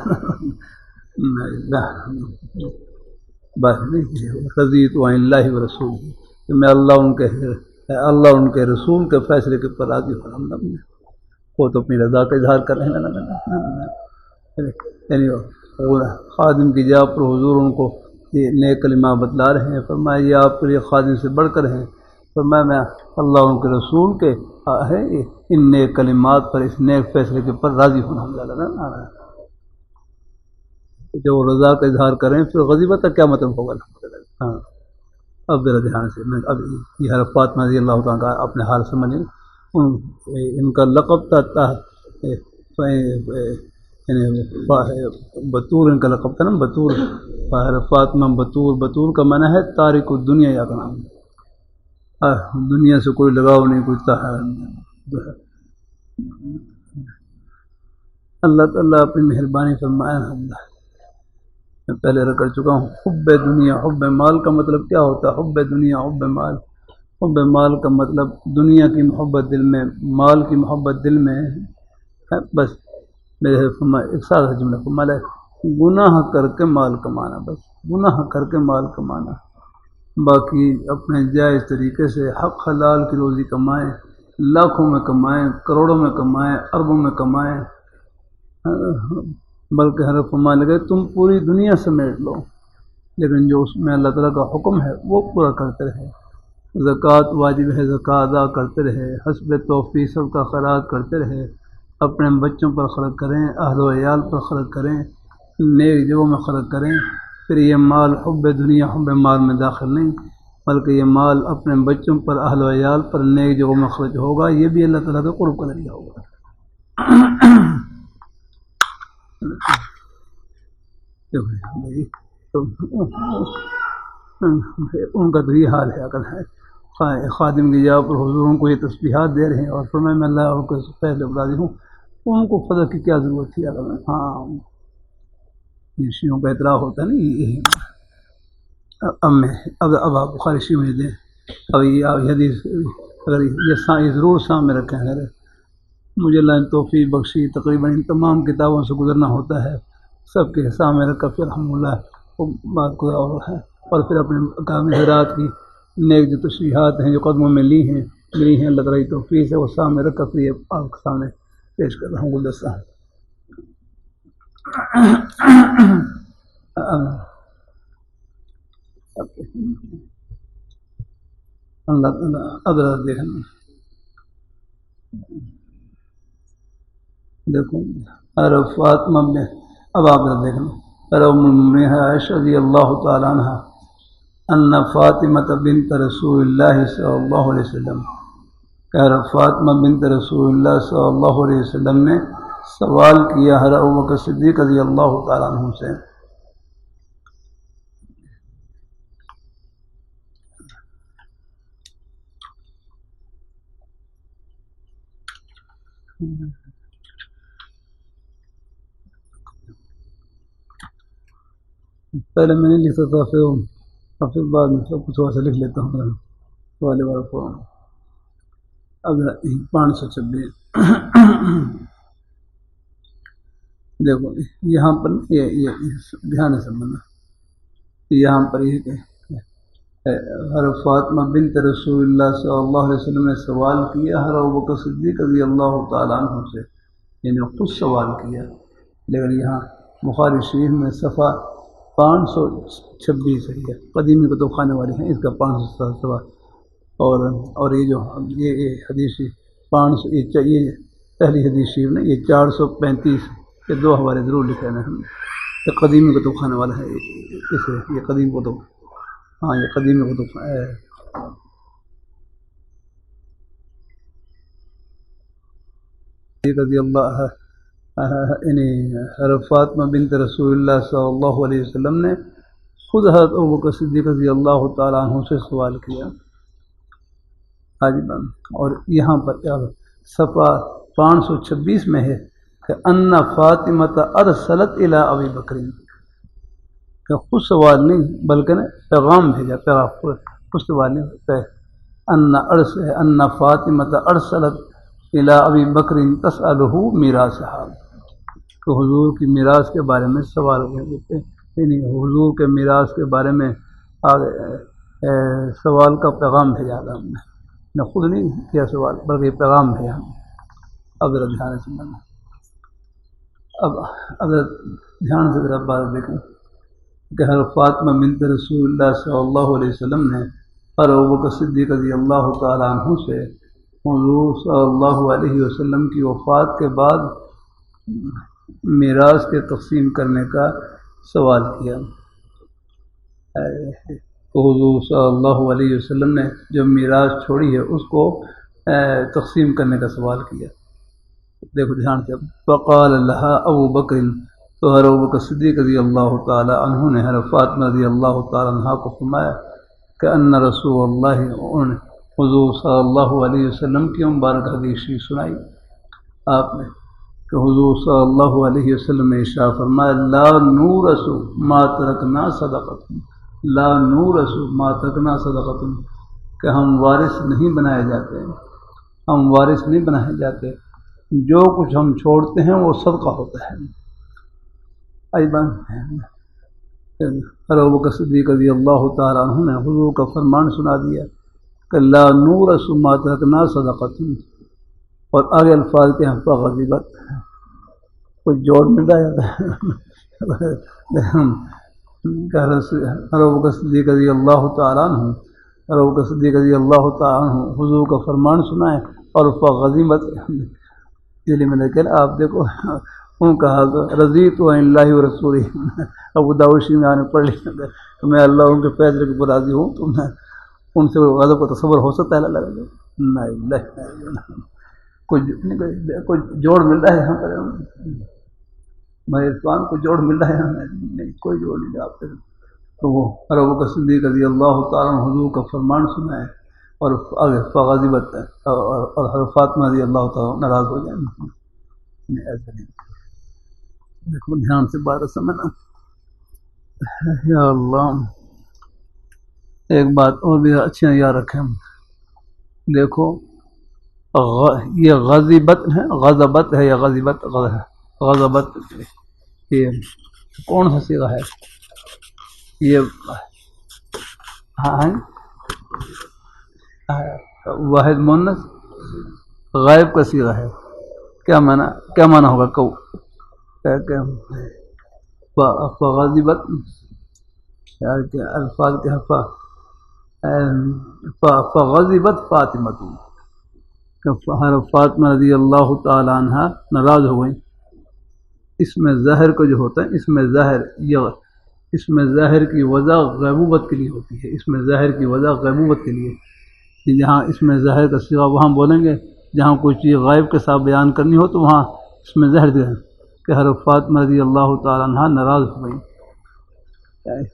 بس رضیت عن اللہ ورسولہ، میں اللہ ان کے رسول کے فیصلے کے پر راضی ہوں۔ وہ تو اپنی رضا کا اظہار کر رہے ہیں، یعنی خادم کی جگہ پر حضور ان کو یہ نئے کلمات بتلا رہے ہیں، فرمایا یہ آپ کے لیے خادم سے بڑھ کر ہیں، فرمایا میں اللہ ان کے رسول کے ان نئے کلمات پر، اس نئے فیصلے کے پر راضی ہوں۔ جب وہ رضا کا اظہار کریں پھر غضبت کا کیا مطلب ہوگا؟ ہاں اب ذرا دھیان سے میں اب یہ حضرت فاطمہ رضی اللہ تعالیٰ کا اپنے حال سمجھیں. ان کا لقب تھا یعنی بطور، ان کا لقب تھا نا بطور. فاطمہ بطور، بطور کا معنی ہے تارک الدنیا یا کا نام. دنیا سے کوئی لگاؤ نہیں، کوئی اللہ تعالیٰ اپنی مہربانی فرمائے. اللہ میں پہلے کر چکا ہوں. حب دنیا، حب مال کا مطلب کیا ہوتا ہے؟ حب دنیا، حب مال. حب مال کا مطلب دنیا کی محبت دل میں، مال کی محبت دل میں ہے. بس میرے ایک سادہ جملہ فرمایا ہے، گناہ کر کے مال کمانا. بس گناہ کر کے مال کمانا، باقی اپنے جائز طریقے سے حق حلال کی روزی کمائیں، لاکھوں میں کمائیں، کروڑوں میں کمائیں، اربوں میں کمائیں. بلکہ ہر فرمانے لگے تم پوری دنیا سمیٹ لو، لیکن جو اس میں اللہ تعالیٰ کا حکم ہے وہ پورا کرتے رہے. زکوٰۃ واجب ہے، زکوٰۃ ادا کرتے رہے، حسب توفیق سب کا خیرات کرتے رہے، اپنے بچوں پر خرچ کریں، اہل و عیال پر خرچ کریں، نیک جگہوں میں خرچ کریں. پھر یہ مال حب دنیا، حب مال میں داخل نہیں، بلکہ یہ مال اپنے بچوں پر، اہل و عیال پر، نیک جگہوں میں خرچ ہوگا. یہ بھی اللہ تعالیٰ کے قرب کا ذریعہ ہوگا. ان کا تو یہ حال ہے. اگر ہے خادم کی جگہ پر حضور ان کو یہ تسبیحات دے رہے ہیں اور فرمائے میں اللہ اور کو پہلے راضی ہوں، ان کو فضل کی کیا ضرورت تھی؟ اگر ہاں یہ شیعوں کا اعتراف ہوتا ہے نا. یہی اب آپ بخاری شیعہ میں دیں. اب یہ حدیث اگر یہ ضرور سامنے رکھیں. اگر مجھے اللہ نے توفیق بخشی، تقریباً ان تمام کتابوں سے گزرنا ہوتا ہے، سب کے سامنے رکھ کر پھر الحمدللہ وہ بات کو اور ہے. اور پھر اپنے اقام حضرات کی نیک جو تشریحات ہیں جو قدموں میں ملی ہیں اللہ تعالیٰ کی توفیق سے، وہ سامنے رکھ کر پھر یہ آپ کے سامنے پیش کر رہا ہوں گلدستہ. اللہ تعالیٰ اب دیکھنا، دیکھو فاطمہ میں اب آپ دیکھنا ام المؤمنین عائشہ رضی اللہ تعالیٰ عنہ ان فاطمہ بنت رسول اللہ صلی اللہ علیہ وسلم، فاطمہ بنت رسول اللہ صلی اللہ علیہ وسلم نے سوال کیا حضرت ابوبکر صدیق رضی اللہ تعالیٰ عنہ سے. پہلے میں نہیں لکھ سکتا، پھر بعد میں سب کچھ ویسے لکھ لیتا ہوں والے والا فون. اب 526 دیکھو یہاں پر یہ دھیان سے بنا، یہاں پر یہ کہ حضرت فاطمہ بنت رسول اللہ صلی اللہ علیہ وسلم نے سوال کیا حضرت ابوبکر صدیق رضی اللہ تعالیٰ عنہ سے، یعنی خود سوال کیا. لیکن یہاں بخاری شریف میں صفحہ 526 ہے، قدیمی کتب خانے والے ہیں، اس کا 500 سوال. اور یہ جو یہ حدیث 500 یہ پہلی حدیث شریف نے یہ 435 کے 2 حوالے ضرور لکھے ہیں ہم نے. یہ قدیمی کتب خانے والا ہے، اسے یہ قدیم کتب، ہاں یہ قدیمی کتب رضی اللہ یعنی حضرت فاطمہ بنت رسول اللہ صلی اللہ علیہ وسلم نے خود حضرت ابوبکر صدیق رضی اللہ تعالیٰ عنہ سے سوال کیا. اور یہاں پر صفحہ 526 میں ہے کہ ان فاطمہ ارسلت الی ابی بکر، کہ خود سوال نہیں بلکہ نے پیغام بھیجا، خود سوال نہیں، ان فاطمہ ارسلت الی ابی بکر تسألہ میراثہا، کہ حضور کی میراث کے بارے میں سوال کرتے، یعنی حضور کے میراث کے بارے میں سوال کا پیغام بھیجا تھا ہم نے خود نہیں کیا سوال بلکہ پیغام بھیجا. اب ذرا دھیان سے بنا، اب دھیان سے ذرا بات دیکھیں کہ حضرت فاطمہ بنت رسول اللہ صلی اللہ علیہ وسلم نے حضرت ابوبکر صدیق رضی اللہ تعالیٰ عنہ سے حضور صلی اللہ علیہ وسلم کی وفات کے بعد میراث کے تقسیم کرنے کا سوال کیا تو حضور صلی اللہ علیہ وسلم نے جو میراث چھوڑی ہے اس کو تقسیم کرنے کا سوال کیا. دیکھو دھیان سے. فقال لها ابو بکر، تو حضرت ابو بکر صدیق رضی اللہ تعالی عنہ نے حضرت فاطمہ رضی اللہ تعالی عنہ کو فرمایا کہ ان رسول اللہ، حضور صلی اللہ علیہ وسلم کی مبارک حدیث سنائی آپ نے کہ حضور صلی اللہ علیہ وسلم نے ارشاد فرمایا لا نورث ما ترکنا صدقۃ، لا نورث ما ترکنا صدقۃ، کہ ہم وارث نہیں بنائے جاتے، ہم وارث نہیں بنائے جاتے، جو کچھ ہم چھوڑتے ہیں وہ صدقہ ہوتا ہے. ایبا ابو بکر صدیق رضی اللہ تعالیٰ عنہ نے حضور کا فرمان سنا دیا کہ لا نورث ما ترکنا صدقۃ، اور آگے الفاظ کے ہم فغضبت، کچھ جوڑ مل رہا ہے. ابو بکر صدیق رضی اللہ تعالیٰ عنہ، ابو بکر صدیق رضی اللہ تعالیٰ عنہ حضور کا فرمان سنا ہے اور فغضبت. اس لیے میں نے کہا آپ دیکھو ان کا حال رضیت عن اللہ و رسولہ، ابو داؤد میں آنے پڑھ لیا کہ میں اللہ ان کے فیصلے کے اوپر راضی ہوں، تو میں ان سے غضب کا تصور ہو سکتا ہے؟ نہیں، کچھ جوڑ مل رہا ہے یہاں پر، میں عرفان کو جوڑ مل رہا ہے؟ نہیں، کوئی جوڑ نہیں آپ کے. تو وہ ابو بکر صدیق رضی اللہ تعالیٰ عنہ حضور کا فرمان سنا ہے اور آگے فغضبت اور فاطمہ رضی اللہ تعالیٰ ناراض ہو جائیں. ایسا نہیں، دیکھو دھیان سے بات سمجھنا. یا اللہ، ایک بات اور بھی اچھی یاد رکھیں، دیکھو یہ غضبت ہے، غضبت ہے یا غضبت، غضبت یہ کون سا صیغہ ہے؟ یہ واحد مؤنث غائب کا صیغہ ہے. کیا معنی ہوگا؟ کو فغضبت الفاظ کے فغضبت فاطمہ، فاطمہ رضی اللہ تعالی عنہ ناراض ہو گئی. اس میں ظاہر کا جو ہوتا ہے، اس میں ظاہر کی وجہ غیبوبت کے لیے ہوتی ہے، اس میں ظاہر کی وجہ غیبوبت کے لیے. جہاں اس میں ظاہر کا صیغہ وہاں بولیں گے جہاں کوئی چیز غائب کے ساتھ بیان کرنی ہو، تو وہاں اس میں ظاہر دے کہ حضرت فاطمہ رضی اللہ تعالیٰ عنہ ناراض ہو گئی.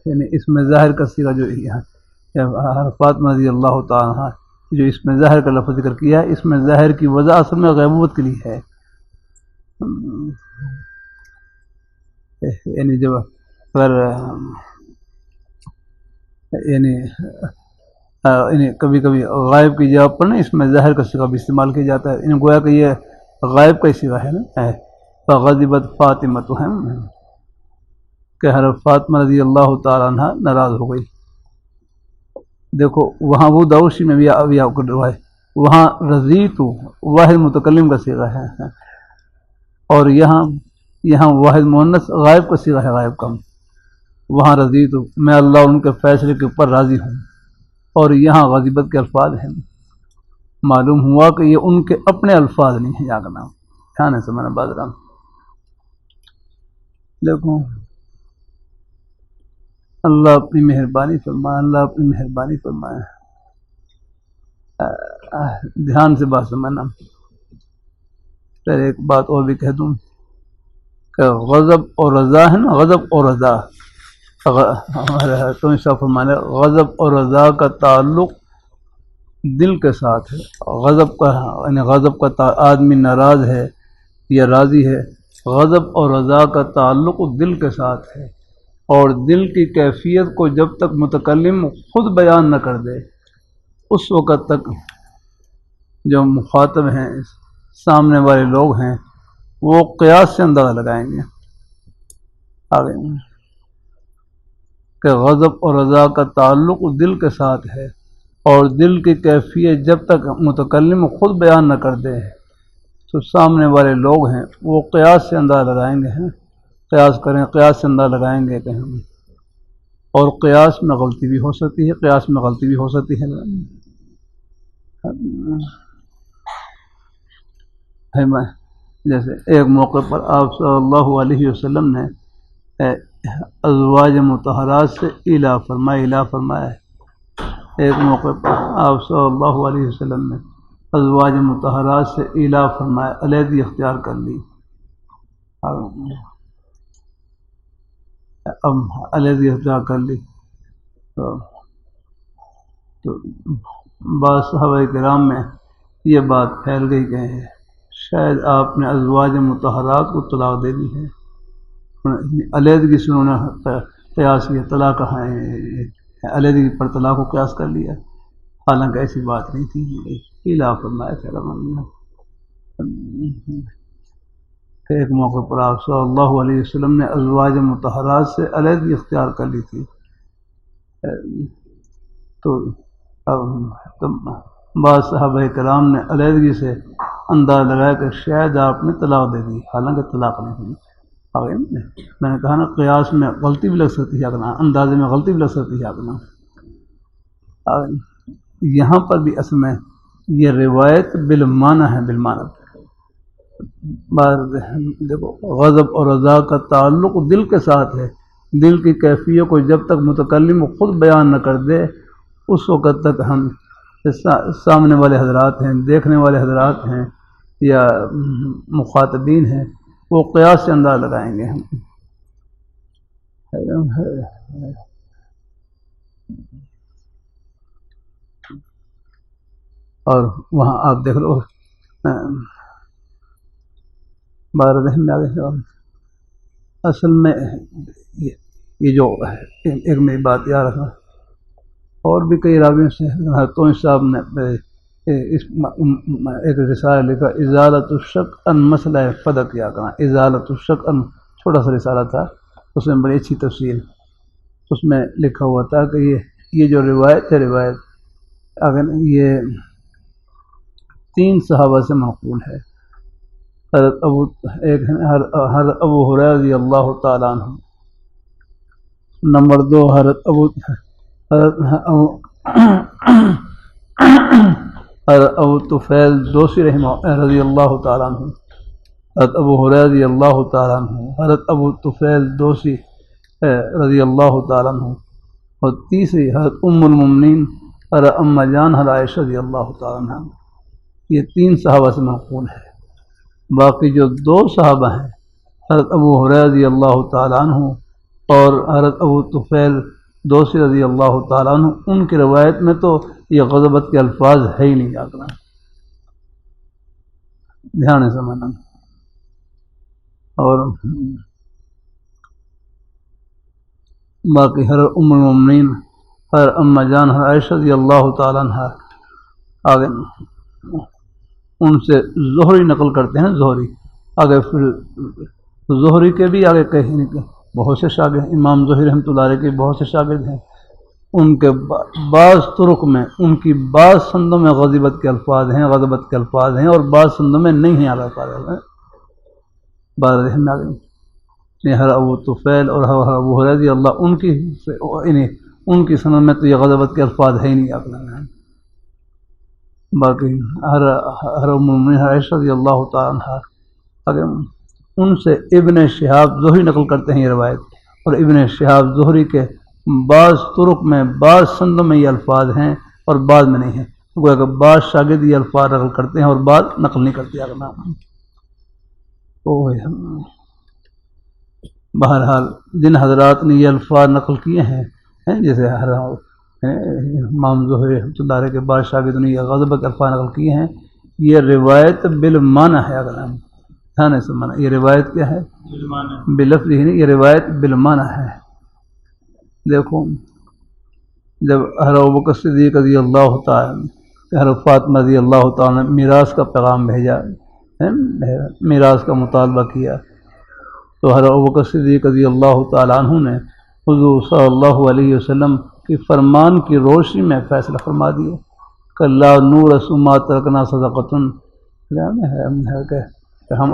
یعنی اس میں ظاہر کا صیغہ جو حضرت فاطمہ رضی اللہ تعالیٰ عنہ جو اس میں ظاہر کا لفظ ذکر کیا ہے، اس میں ظاہر کی وجہ اصل میں غیبوبت کے لیے ہے. یعنی جب اگر یعنی کبھی کبھی غائب کی جگہ پر نا اس میں ظاہر کا صیغہ بھی استعمال کیا جاتا ہے. یعنی گویا کہ یہ غائب کا صیغہ ہے نا. فغضبت فاطمہ تو ہے کہ حضرت فاطمہ رضی اللہ تعالیٰ عنہ ناراض ہو گئی. دیکھو وہاں وہ داؤشی میں بھی آپ کو ہے، وہاں رضیت واحد متکلم کا صیغہ ہے، اور یہاں واحد مؤنث غائب کا صیغہ ہے، غائب کا. وہاں رضیت میں اللہ ان کے فیصلے کے اوپر راضی ہوں، اور یہاں غضبت کے الفاظ ہیں. معلوم ہوا کہ یہ ان کے اپنے الفاظ نہیں ہیں. یاد نام دھیان ہے سمجھنا بادرام. دیکھو اللہ اپنی مہربانی فرمائے، اللہ اپنی مہربانی فرمائے. دھیان سے بات سمجھنا. پھر ایک بات اور بھی کہہ دوں کہ غضب اور رضا ہے نا، غضب اور رضا تو انشاء فرمانے غضب اور رضا کا تعلق دل کے ساتھ ہے. غضب کا یعنی غضب کا آدمی ناراض ہے یا راضی ہے، غضب اور رضا کا تعلق دل کے ساتھ ہے، اور دل کی کیفیت کو جب تک متکلم خود بیان نہ کر دے اس وقت تک جو مخاطب ہیں، سامنے والے لوگ ہیں، وہ قیاس سے اندازہ لگائیں گے آگے کہ غضب اور رضا کا تعلق دل کے ساتھ ہے، اور دل کی کیفیت جب تک متکلم خود بیان نہ کر دے تو سامنے والے لوگ ہیں وہ قیاس سے اندازہ لگائیں گے. قیاس کریں، قیاس سے اندازہ لگائیں گے کہ ہم، اور قیاس میں غلطی بھی ہو سکتی ہے، قیاس میں غلطی بھی ہو سکتی ہے. جیسے ایک موقع پر آپ صلی اللہ علیہ وسلم نے ازواج مطہرات سے الا فرمایا ہے۔ ایک موقع پر آپ صلی اللہ علیہ وسلم نے ازواج مطہرات سے الا فرمایا، علیحدگی اختیار کر لی۔ اب علیحدگی اختیار کر لی تو بعض صحابہ کرام میں یہ بات پھیل گئی کہ شاید آپ نے ازواج مطہرات کو طلاق دے دی ہے، علیحدگی سے انہوں نے قیاس کیا، طلاق کہاں ہے، علیحدگی پر طلاق کو قیاس کر لیا، حالانکہ ایسی بات نہیں تھی، الا فرمایا تھا۔ ایک موقع پر آپ صلی اللہ علیہ وسلم نے ازواج مطہرات سے علیحدگی اختیار کر لی تھی، تو بعض صحابہ کرام نے علیحدگی سے انداز لگایا کہ شاید آپ نے طلاق دے دی، حالانکہ طلاق نہیں ہوئی۔ میں نے کہا نا قیاس میں غلطی بھی لگ سکتی ہے، اندازے میں غلطی بھی لگ سکتی ہے۔ یہاں پر بھی اصل میں یہ روایت بالمعنی ہے، بالمعنی۔ دیکھو غضب اور رضا کا تعلق دل کے ساتھ ہے، دل کی کیفیت کو جب تک متکلم خود بیان نہ کر دے اس وقت تک ہم سامنے والے حضرات ہیں، دیکھنے والے حضرات ہیں یا مخاطبین ہیں، وہ قیاس سے انداز لگائیں گے۔ اور وہاں آپ دیکھ لو بارہ رحم میں آگے اصل میں یہ جو ایک میری بات یاد رکھنا، اور بھی کئی راویوں سے توئی صاحب نے ایک رسالہ لکھا، ازالۃ الشک ان مسئلہ فدق کیا کرنا، ازالۃ الشک ان، چھوٹا سا رسالہ تھا، اس میں بڑی اچھی تفصیل اس میں لکھا ہوا تھا کہ یہ جو روایت ہے، روایت اگر یہ 3 صحابہ سے منقول ہے۔ حضرت ابو ہریرہ رضی اللہ تعالیٰ عنہ، نمبر 2 حضرت ابو طفیل دوسی رضی اللہ تعالیٰ عنہ، حضرت ابو ہریرہ رضی اللہ تعالیٰ عنہ، حضرت ابو طفیل دوسی رضی اللہ تعالیٰ عنہ، اور تیسری حضرت ام المؤمنین حضرت اما جان حضرت عائشہ رضی اللہ تعالیٰ عنہ۔ یہ 3 صحابہ سے منقول ہے۔ باقی جو 2 صحابہ ہیں، حضرت ابو ہریرہ رضی اللہ تعالیٰ عنہ اور حضرت ابو طفیل دوسی رضی اللہ تعالیٰ عنہ، ان کی روایت میں تو یہ غضبت کے الفاظ ہے ہی نہیں، یاد رکھنا، دھیان سے سمجھنا۔ اور باقی حضرت ام المؤمنین حضرت اما جان حضرت عائشہ رضی اللہ تعالیٰ عنہ آگے ان سے زہری نقل کرتے ہیں، زہری آگے، پھر زہری کے بھی آگے کہیں بہت سے شاگرد، امام زہری رحمۃ اللہ علیہ کے بہت سے شاگرد ہیں، ان کے بعض طرق میں ان کی بعض سندوں میں غضبت کے الفاظ ہیں اور بعض سندوں میں نہیں ہیں، الفاظ بعض رحم آگے حضرت ابو طفیل اور حضرت ابو ہریرہ رضی اللہ ان کی سند میں تو یہ غضبت کے الفاظ ہے ہی نہیں، آپ نے باقی حضرت ام المؤمنین عائشہ رضی اللہ تعالیٰ عنہ، ان سے ابن شہاب زہری نقل کرتے ہیں یہ روایت، اور ابن شہاب زہری کے بعض طرق میں بعض سندوں میں یہ الفاظ ہیں اور بعض میں نہیں ہیں، گویا کہ بعض شاگرد یہ الفاظ نقل کرتے ہیں اور بعض نقل نہیں کرتے۔ بہرحال جن حضرات نے یہ الفاظ نقل کیے ہیں، جیسے امام زہری رحمۃ اللہ علیہ کے بعض شاگردوں نے یہ غضب کے الفاظ نقل کیے ہیں، یہ روایت بالمعنی ہے، اگر ہم دھیان سے مانا، یہ روایت کیا ہے؟ بلفظ ہی نہیں، یہ روایت بالمعنی ہے۔ دیکھو جب حضرت ابوبکر صدیق رضی اللہ تعالیٰ، حضرت فاطمہ رضی اللہ تعالیٰ نے میراث کا پیغام بھیجا، میراث کا مطالبہ کیا، تو حضرت ابوبکر صدیق رضی اللہ تعالیٰ عنہ نے حضور صلی اللہ علیہ وسلم کی فرمان کی روشنی میں فیصلہ فرما دیا کہ لا نور ما ترکنا صدقۃ، ہم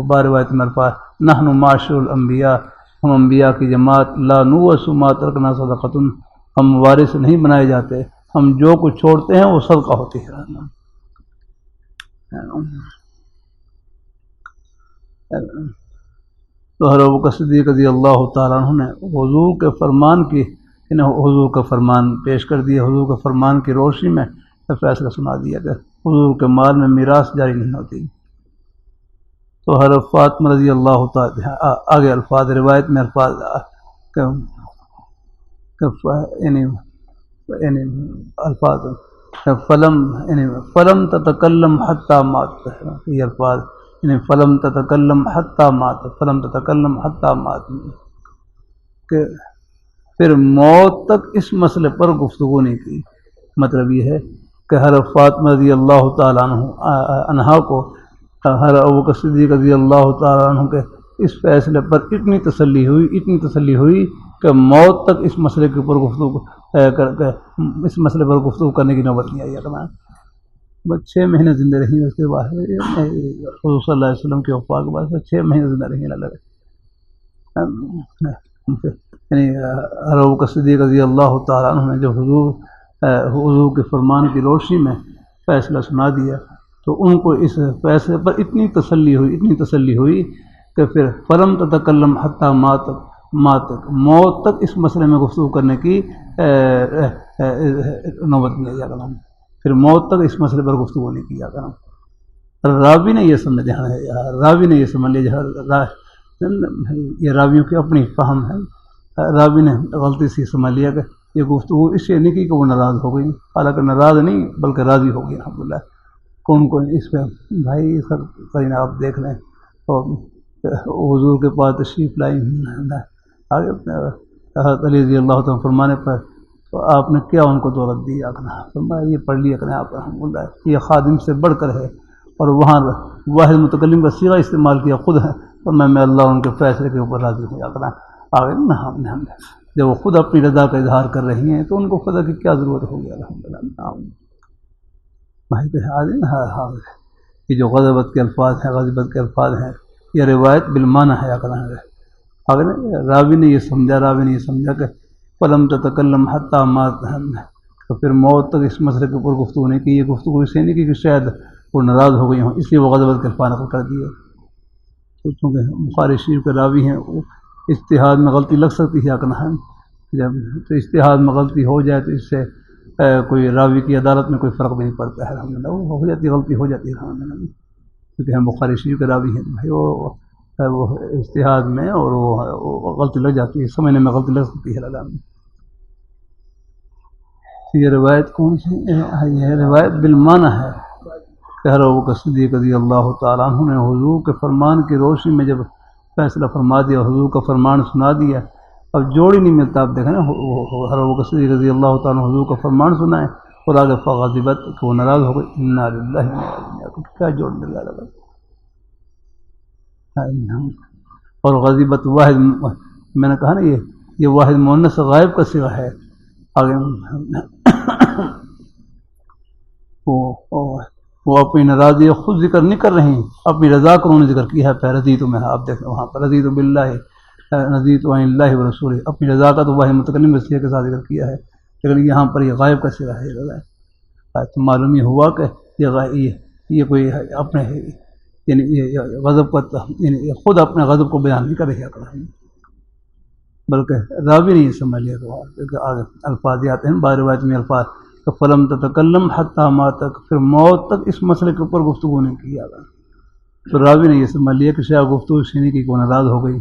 بار روایت میں الفاظ نحن معاشر الانبیاء، ہم انبیاء کی جماعت، لا نورث ما ترکنا صدقۃ، ہم وارث نہیں بنائے جاتے، ہم جو کچھ چھوڑتے ہیں وہ صدقہ ہوتی ہے۔ تو حضرت ابوبکر صدیق رضی اللہ تعالیٰ عنہ نے حضور کے فرمان کی حضور کا فرمان پیش کر دیا. حضور کے فرمان کی روشنی میں فیصلہ سنا دیا کہ حضور کے مال میں میراث جاری نہیں ہوتی. تو حضرت فاطمہ رضی اللہ تعالیٰ آگے الفاظ روایت میں الفاظ فلم تتکلم حتی مات، یہ الفاظ فلم تتکلم حتی مات، فلم تتکلم حتی مات، کہ پھر موت تک اس مسئلے پر گفتگو نہیں کی. مطلب یہ ہے کہ حضرت فاطمہ رضی اللہ تعالیٰ عنہ کو حضرت ابوبکر صدیق رضی اللہ تعالیٰ عنہ کے اس فیصلے پر اتنی تسلی ہوئی کہ موت تک اس مسئلے کے اوپر گفتگو کرنے کی نوبت نہیں آئی. بس 6 مہینے زندہ رہی. اس کے بعد حضور صلی اللہ علیہ وسلم کی وفات کے بعد 6 مہینے زندہ رہی. یعنی حضرت ابوبکر صدیق رضی اللہ تعالیٰ عنہ نے جو حضور کے فرمان کی روشنی میں فیصلہ سنا دیا تو ان کو اس فیصلے پر اتنی تسلی ہوئی کہ پھر فلم تتکلم حتی مات، موت تک اس مسئلے میں گفتگو کرنے کی نوبت نہیں آیا کرنا. پھر موت تک اس مسئلے پر گفتگو نہیں کیا کرنا. راوی نے یہ سمجھ لیا، یہ راویوں کی اپنی فہم ہے. راوی نے غلطی سے سمجھ لیا کہ یہ گفتگو اس سے نہیں کی کہ وہ ناراض ہو گئی، حالانکہ ناراض نہیں بلکہ راضی ہو گئی الحمدللہ. کون اس پہ بھائی سب کریں آپ دیکھ لیں. اور حضور کے پاس تشریف لائی آگے حضرت علی رضی اللہ تعالیٰ فرمانے پر تو آپ نے کیا ان کو دولت دی؟ فرمایا یہ پڑھ لیا کریں آپ الحمدللہ، یہ خادم سے بڑھ کر ہے. اور وہاں واحد متکلم کا صیغہ استعمال کیا خود ہے، تو میں اللہ ان کے فیصلے کے اوپر راضی ہو جا کر آگے نہ جب وہ خود اپنی رضا کا اظہار کر رہی ہیں تو ان کو خدا کی کیا ضرورت ہوگی الحمدللہ. یہ جو غضبت کے الفاظ ہیں یہ روایت بالمعنی ہے. اگر راوی نے یہ سمجھا کہ فلم تتکلم حتی مات، تو پھر موت تک اس مسئلے کے اوپر گفتگو نہیں کی. یہ گفتگو اس سے نہیں کی کہ شاید وہ ناراض ہو گئی ہوں، اس لیے وہ غضبت کے الفاظ نقل کر دیے. چونکہ بخاری شریف کے راوی ہیں، اجتہاد میں غلطی لگ سکتی ہے جب تو اجتہاد میں غلطی ہو جائے تو اس سے کوئی راوی کی عدالت میں کوئی فرق بھی نہیں پڑتا ہے الحمدللہ. وہ ہو جاتی غلطی ہو جاتی ہے الحمدللہ، کیونکہ ہم بخاری شریف کے راوی ہیں بھائی. وہ اجتہاد میں اور وہ غلطی لگ جاتی ہے، سمجھنے میں غلطی لگ سکتی ہے الحمدللہ. یہ روایت کون سی ہے؟ یہ روایت بالمعنی ہے کہ حضرت ابوبکر صدیق رضی اللہ تعالیٰ عنہ نے حضور کے فرمان کی روشنی میں جب فیصلہ فرما دیا، حضور کا فرمان سنا دیا. اب جوڑ ہی نہیں ملتا. آپ دیکھیں نا حضرت ابوبکر صدیق رضی اللہ تعالیٰ عنہ حضور کا فرمان سنائے اور آگے فغضبت کہ وہ ناراض ہو گئی. انا للہ و انا الیہ راجعون. کیا جوڑ مل رہا ہے؟ اور غضبت واحد، میں نے کہا نا یہ واحد مؤنث غائب کا صیغہ ہے. آگے وہ اپنی ناراضی خود ذکر نہیں کر رہی، اپنی رضا کو انہوں نے ذکر کیا ہے. رضیت میں آپ دیکھیں وہاں پر رضیت باللہ، رضیت عن اللہ ورسولہ، اپنی رضا کا تو واحد متکلم صیغے کے ساتھ ذکر کیا ہے، لیکن یہاں پر یہ غائب کا صیغہ ہے. یہ رضا تو معلوم یہ ہوا کہ یہ کوئی اپنے یعنی غضب کا یعنی خود اپنے غضب کو بیان نہیں کر رہی ہے، بلکہ راوی نے یہ سمجھ لیا کہ آگے الفاظ آتے ہیں. بعض روایت میں الفاظ کہ فلم تتکلم حتی مات، تک پھر موت تک اس مسئلے کے اوپر گفتگو نہیں کیا گیا. تو راوی نے یہ سمجھ لیا کہ شاید گفتگو اس سے نہیں کی کہ وہ ناراض ہو گئی،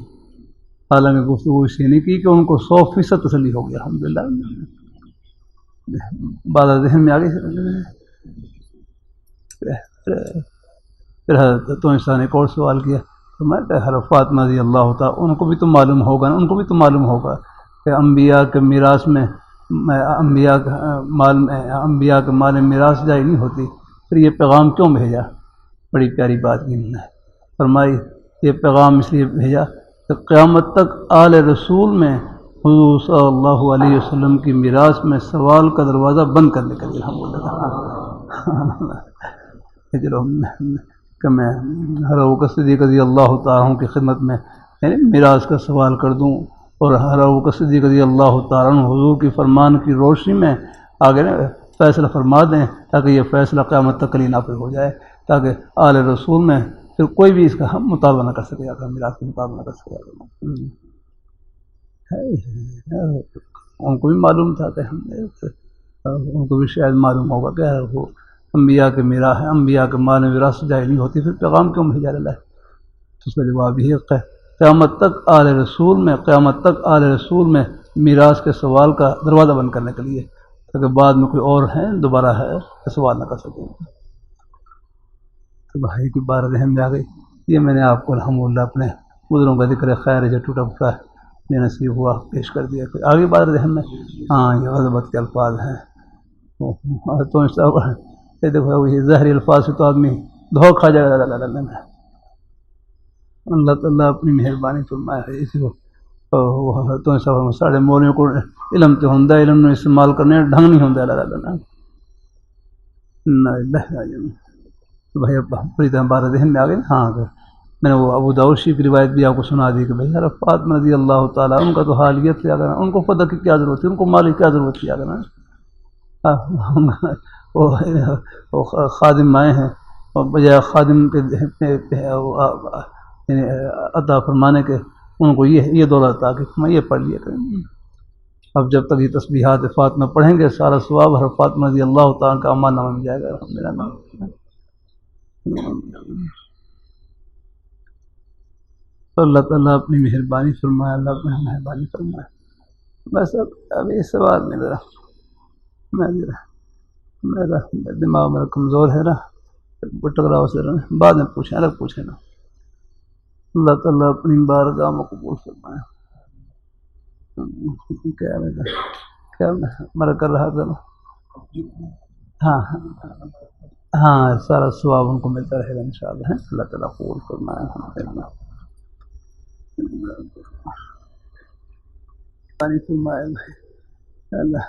حالانکہ گفتگو اس سے نہیں کی کہ ان کو 100% تسلی ہو گیا الحمدللہ. بعض ذہن میں آگے پھر حضرت انسان نے ایک اور سوال کیا تو میں کہ حضرت فاطمہ رضی اللہ تعالیٰ ان کو بھی تو معلوم ہوگا نا، ان کو بھی تو معلوم ہوگا کہ انبیاء کے میراث میں انبیاء کے مال میراث جائے نہیں ہوتی. پھر یہ پیغام کیوں بھیجا؟ بڑی پیاری بات کی انہوں نے فرمائی. یہ پیغام اس لیے بھیجا کہ قیامت تک آل رسول میں حضور صلی اللہ علیہ وسلم کی میراث میں سوال کا دروازہ بند کرنے کے لیے چلو کہ میں حضرت ابوبکر صدیق رضی اللہ تعالیٰ عنہ کی خدمت میں یعنی میراث کا سوال کر دوں، اور حضرت ابوبکر صدیق رضی اللہ تعالیٰ عنہ حضور کی فرمان کی روشنی میں آگے فیصلہ فرما دیں تاکہ یہ فیصلہ قیامت تک کلی نافذ ہو جائے، تاکہ آل رسول میں پھر کوئی بھی اس کا ہم مطالبہ نہ کر سکے گا، میراث کا مطالبہ نہ کر سکے گا۔ ان کو بھی معلوم تھا کہ ہم ان کو بھی شاید معلوم ہوگا کہ وہ انبیاء کے میراث ہے، انبیاء کے مال میں وراثت جائز نہیں ہوتی، پھر پیغام کیوں بھیجا رہا ہے؟ تو اس کا جواب یہ ہے قیامت تک آل رسول میں میراث کے سوال کا دروازہ بند کرنے کے لیے، تاکہ بعد میں کوئی اور ہیں دوبارہ ہے تو سوال نہ کر سکیں۔ تو بھائی کی بات ذہن میں آ گئی۔ یہ میں نے آپ کو الحمدللہ اپنے بزرگوں کا ذکر خیر جو ٹوٹا پھوٹا یہ نصیب ہوا پیش کر دیا۔ کوئی آگے بات ذہن میں؟ ہاں یہ غضبت کے الفاظ ہیں، تو یہ دیکھو یہ ظاہری الفاظ سے تو آدمی دھوکہ کھا جائے گا۔ اللہ تعالیٰ اپنی مہربانی فرمائے ہے اسی کو تو ساڑھے مولیوں کو علم تو ہوں علم نے استعمال کرنے ڈھنگ نہیں ہوں اللہ بھائی پوری طرح بات ذہن میں آ گئی۔ ہاں میں نے وہ ابو داؤد شریف کی روایت بھی آپ کو سنا دی کہ بھائی فاطمہ رضی اللہ تعالیٰ ان کا تو حال یہ کیا کرنا، ان کو پتہ کی کیا ضرورت تھی، ان کو مال کی کیا ضرورت کیا کرنا، وہ خادم آئے ہیں اور بجائے خادم کے عطا فرمانے کے ان کو یہ دولت تھا کہ میں یہ پڑھ لیا کریں۔ اب جب تک یہ تسبیحات فاطمہ پڑھیں گے سارا ثواب ہر فاطمہ رضی اللہ تعالیٰ کا امان نامہ مل جائے گا۔ میرا نام اللہ تعالیٰ اپنی مہربانی فرمائے، اللہ اپنی مہربانی فرمائے۔ بس اب یہ سوال میرا دماغ میرا کمزور ہے نا، ٹکراؤ سے رہنا، بعد میں پوچھیں، الگ پوچھیں نا۔ اللہ تعالیٰ اپنی بارگاہ میں قبول فرمائے۔ کیا میں کر رہا تھا نا؟ ہاں سارا ثواب ان کو ملتا رہے گا انشاءاللہ۔ اللہ تعالیٰ قبول فرمائے۔ اللہ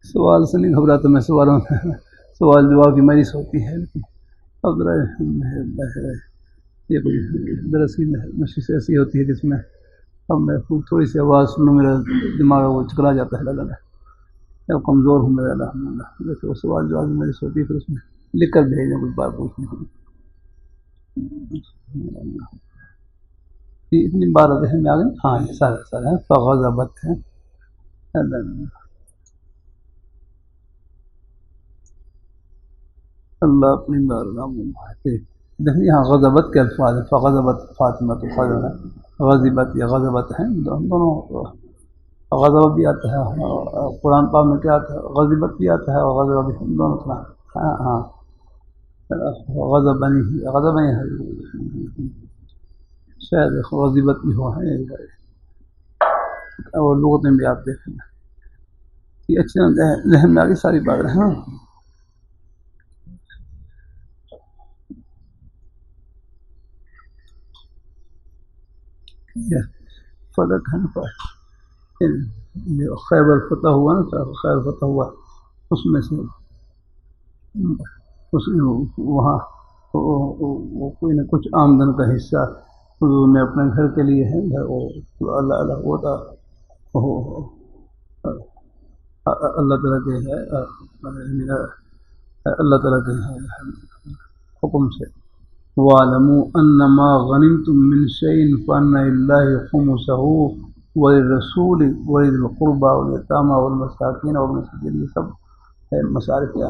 سوال سے نہیں گھبراتا میں، سوال جواب کی مجلس ہوتی ہے، لیکن اب یہ کوئی درس کی مجلس ایسی ہوتی ہے جس میں اب میں تھوڑی سی آواز سنوں میرا دماغ وہ چکرا جاتا ہے۔ اللہ اب کمزور ہوں میرا الحمدللہ، جیسے وہ سوال جواب کی مجلس ہوتی ہے پھر اس میں لکھ کر بھیجنا کچھ بات پوچھنی ہوں۔ اتنی بار ذہن میں آ گئی۔ ہاں یہ سارا ہے فغضبت ہے۔ اللہ اپنی بارگاہ میں دیکھیں یہاں غضبت کے الفاظ ہیں، فغضبت فاطمہ تو غضبت یا غضبت ہیں دونوں، غضب بھی آتا ہے قرآن پاک میں، کیا آتا ہے غضبت بھی آتا ہے اور غضب بھی، دونوں طرح۔ ہاں غضب ہے شاید غضبت بھی ہوا ہے اور لغت میں بھی آپ دیکھیں یہ اچھے ذہن میں آگے ساری بات ہے۔ ہاں فتح ہے نا، خیبر فتح ہوا نا، خیبر فتح ہوا اس میں سے وہاں کوئی نہ کچھ آمدن کا حصہ حضور نے اپنے گھر کے لیے ہے، اللہ ہوتا اللہ تعالیٰ کے ہے، اللہ تعالیٰ کے حکم سے وَاعْلَمُوا أَنَّمَا غَنِمْتُم مِّن شَيْءٍ فَأَنَّ لِلَّهِ خُمُسَهُ وَلِلرَّسُولِ وَلِذِي الْقُرْبَىٰ وَالْيَتَامَىٰ وَالْمَسَاكِينَ وَابْنِ السَّبِيلِ، یہ سب ہے مصارف ہیں،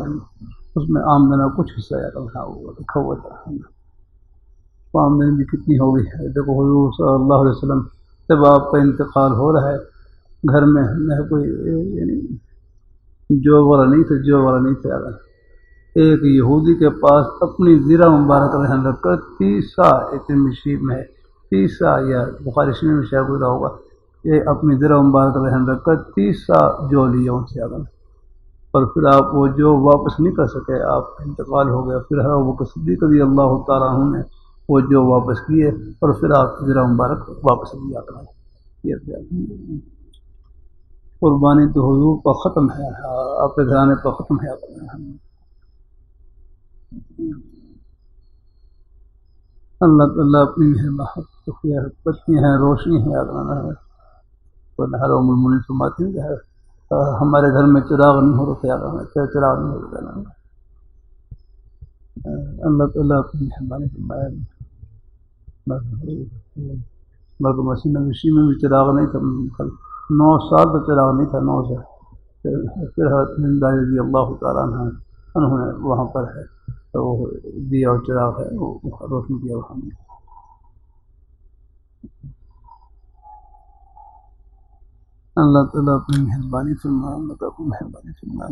اس میں آمدن کا کچھ حصہ رکھا ہوا تھا۔ آمدن بھی کتنی ہوگی؟ دیکھو حضور صلی اللہ علیہ وسلم جب آپ کا انتقال ہو رہا ہے گھر میں کوئی یعنی جو والا نہیں تھا ایک یہودی کے پاس اپنی زرہ مبارک رہن رکھ کر 30 سا مشیب میں 30 سا یا بخاری شریف میں شاید گزرا ہوگا، یہ اپنی زرہ مبارک رہن رکھ کر 30 سا جو لیا ان سے آگا، اور پھر آپ وہ جو واپس نہیں کر سکے، آپ کا انتقال ہو گیا، پھر ابوبکر صدیق رضی اللہ تعالیٰ عنہ نے وہ جو واپس کیے اور پھر آپ زرہ مبارک واپس لیا کریں۔ یہ قربانی تو حضور پر ختم ہے، آپ کے گھرانے پر ختم ہے۔ اللہ تعالیٰ اپنی مہربانی ہیں، روشنی ہے، حرم المومنین فرماتی ہیں کہ ہمارے گھر میں چراغ نہیں ہو رہا، چراغ نہیں ہو رہا، اللہ تعالیٰ اپنی مہربانی فرمائے. بلکہ مسیح نوشی میں بھی چراغ نہیں تھا، 9 سال تک چراغ نہیں تھا، 9 سے پھر حضرت زندہ رضی اللہ تعالیٰ عنہ انہوں نے وہاں پر ہے تو وہ دیا اور چراغ ہے وہ روشن کیا وہاں نے. اللہ تعالیٰ اپنی مہربانی فرمائے، اللہ تعالیٰ اپنی مہربانی فرمائے.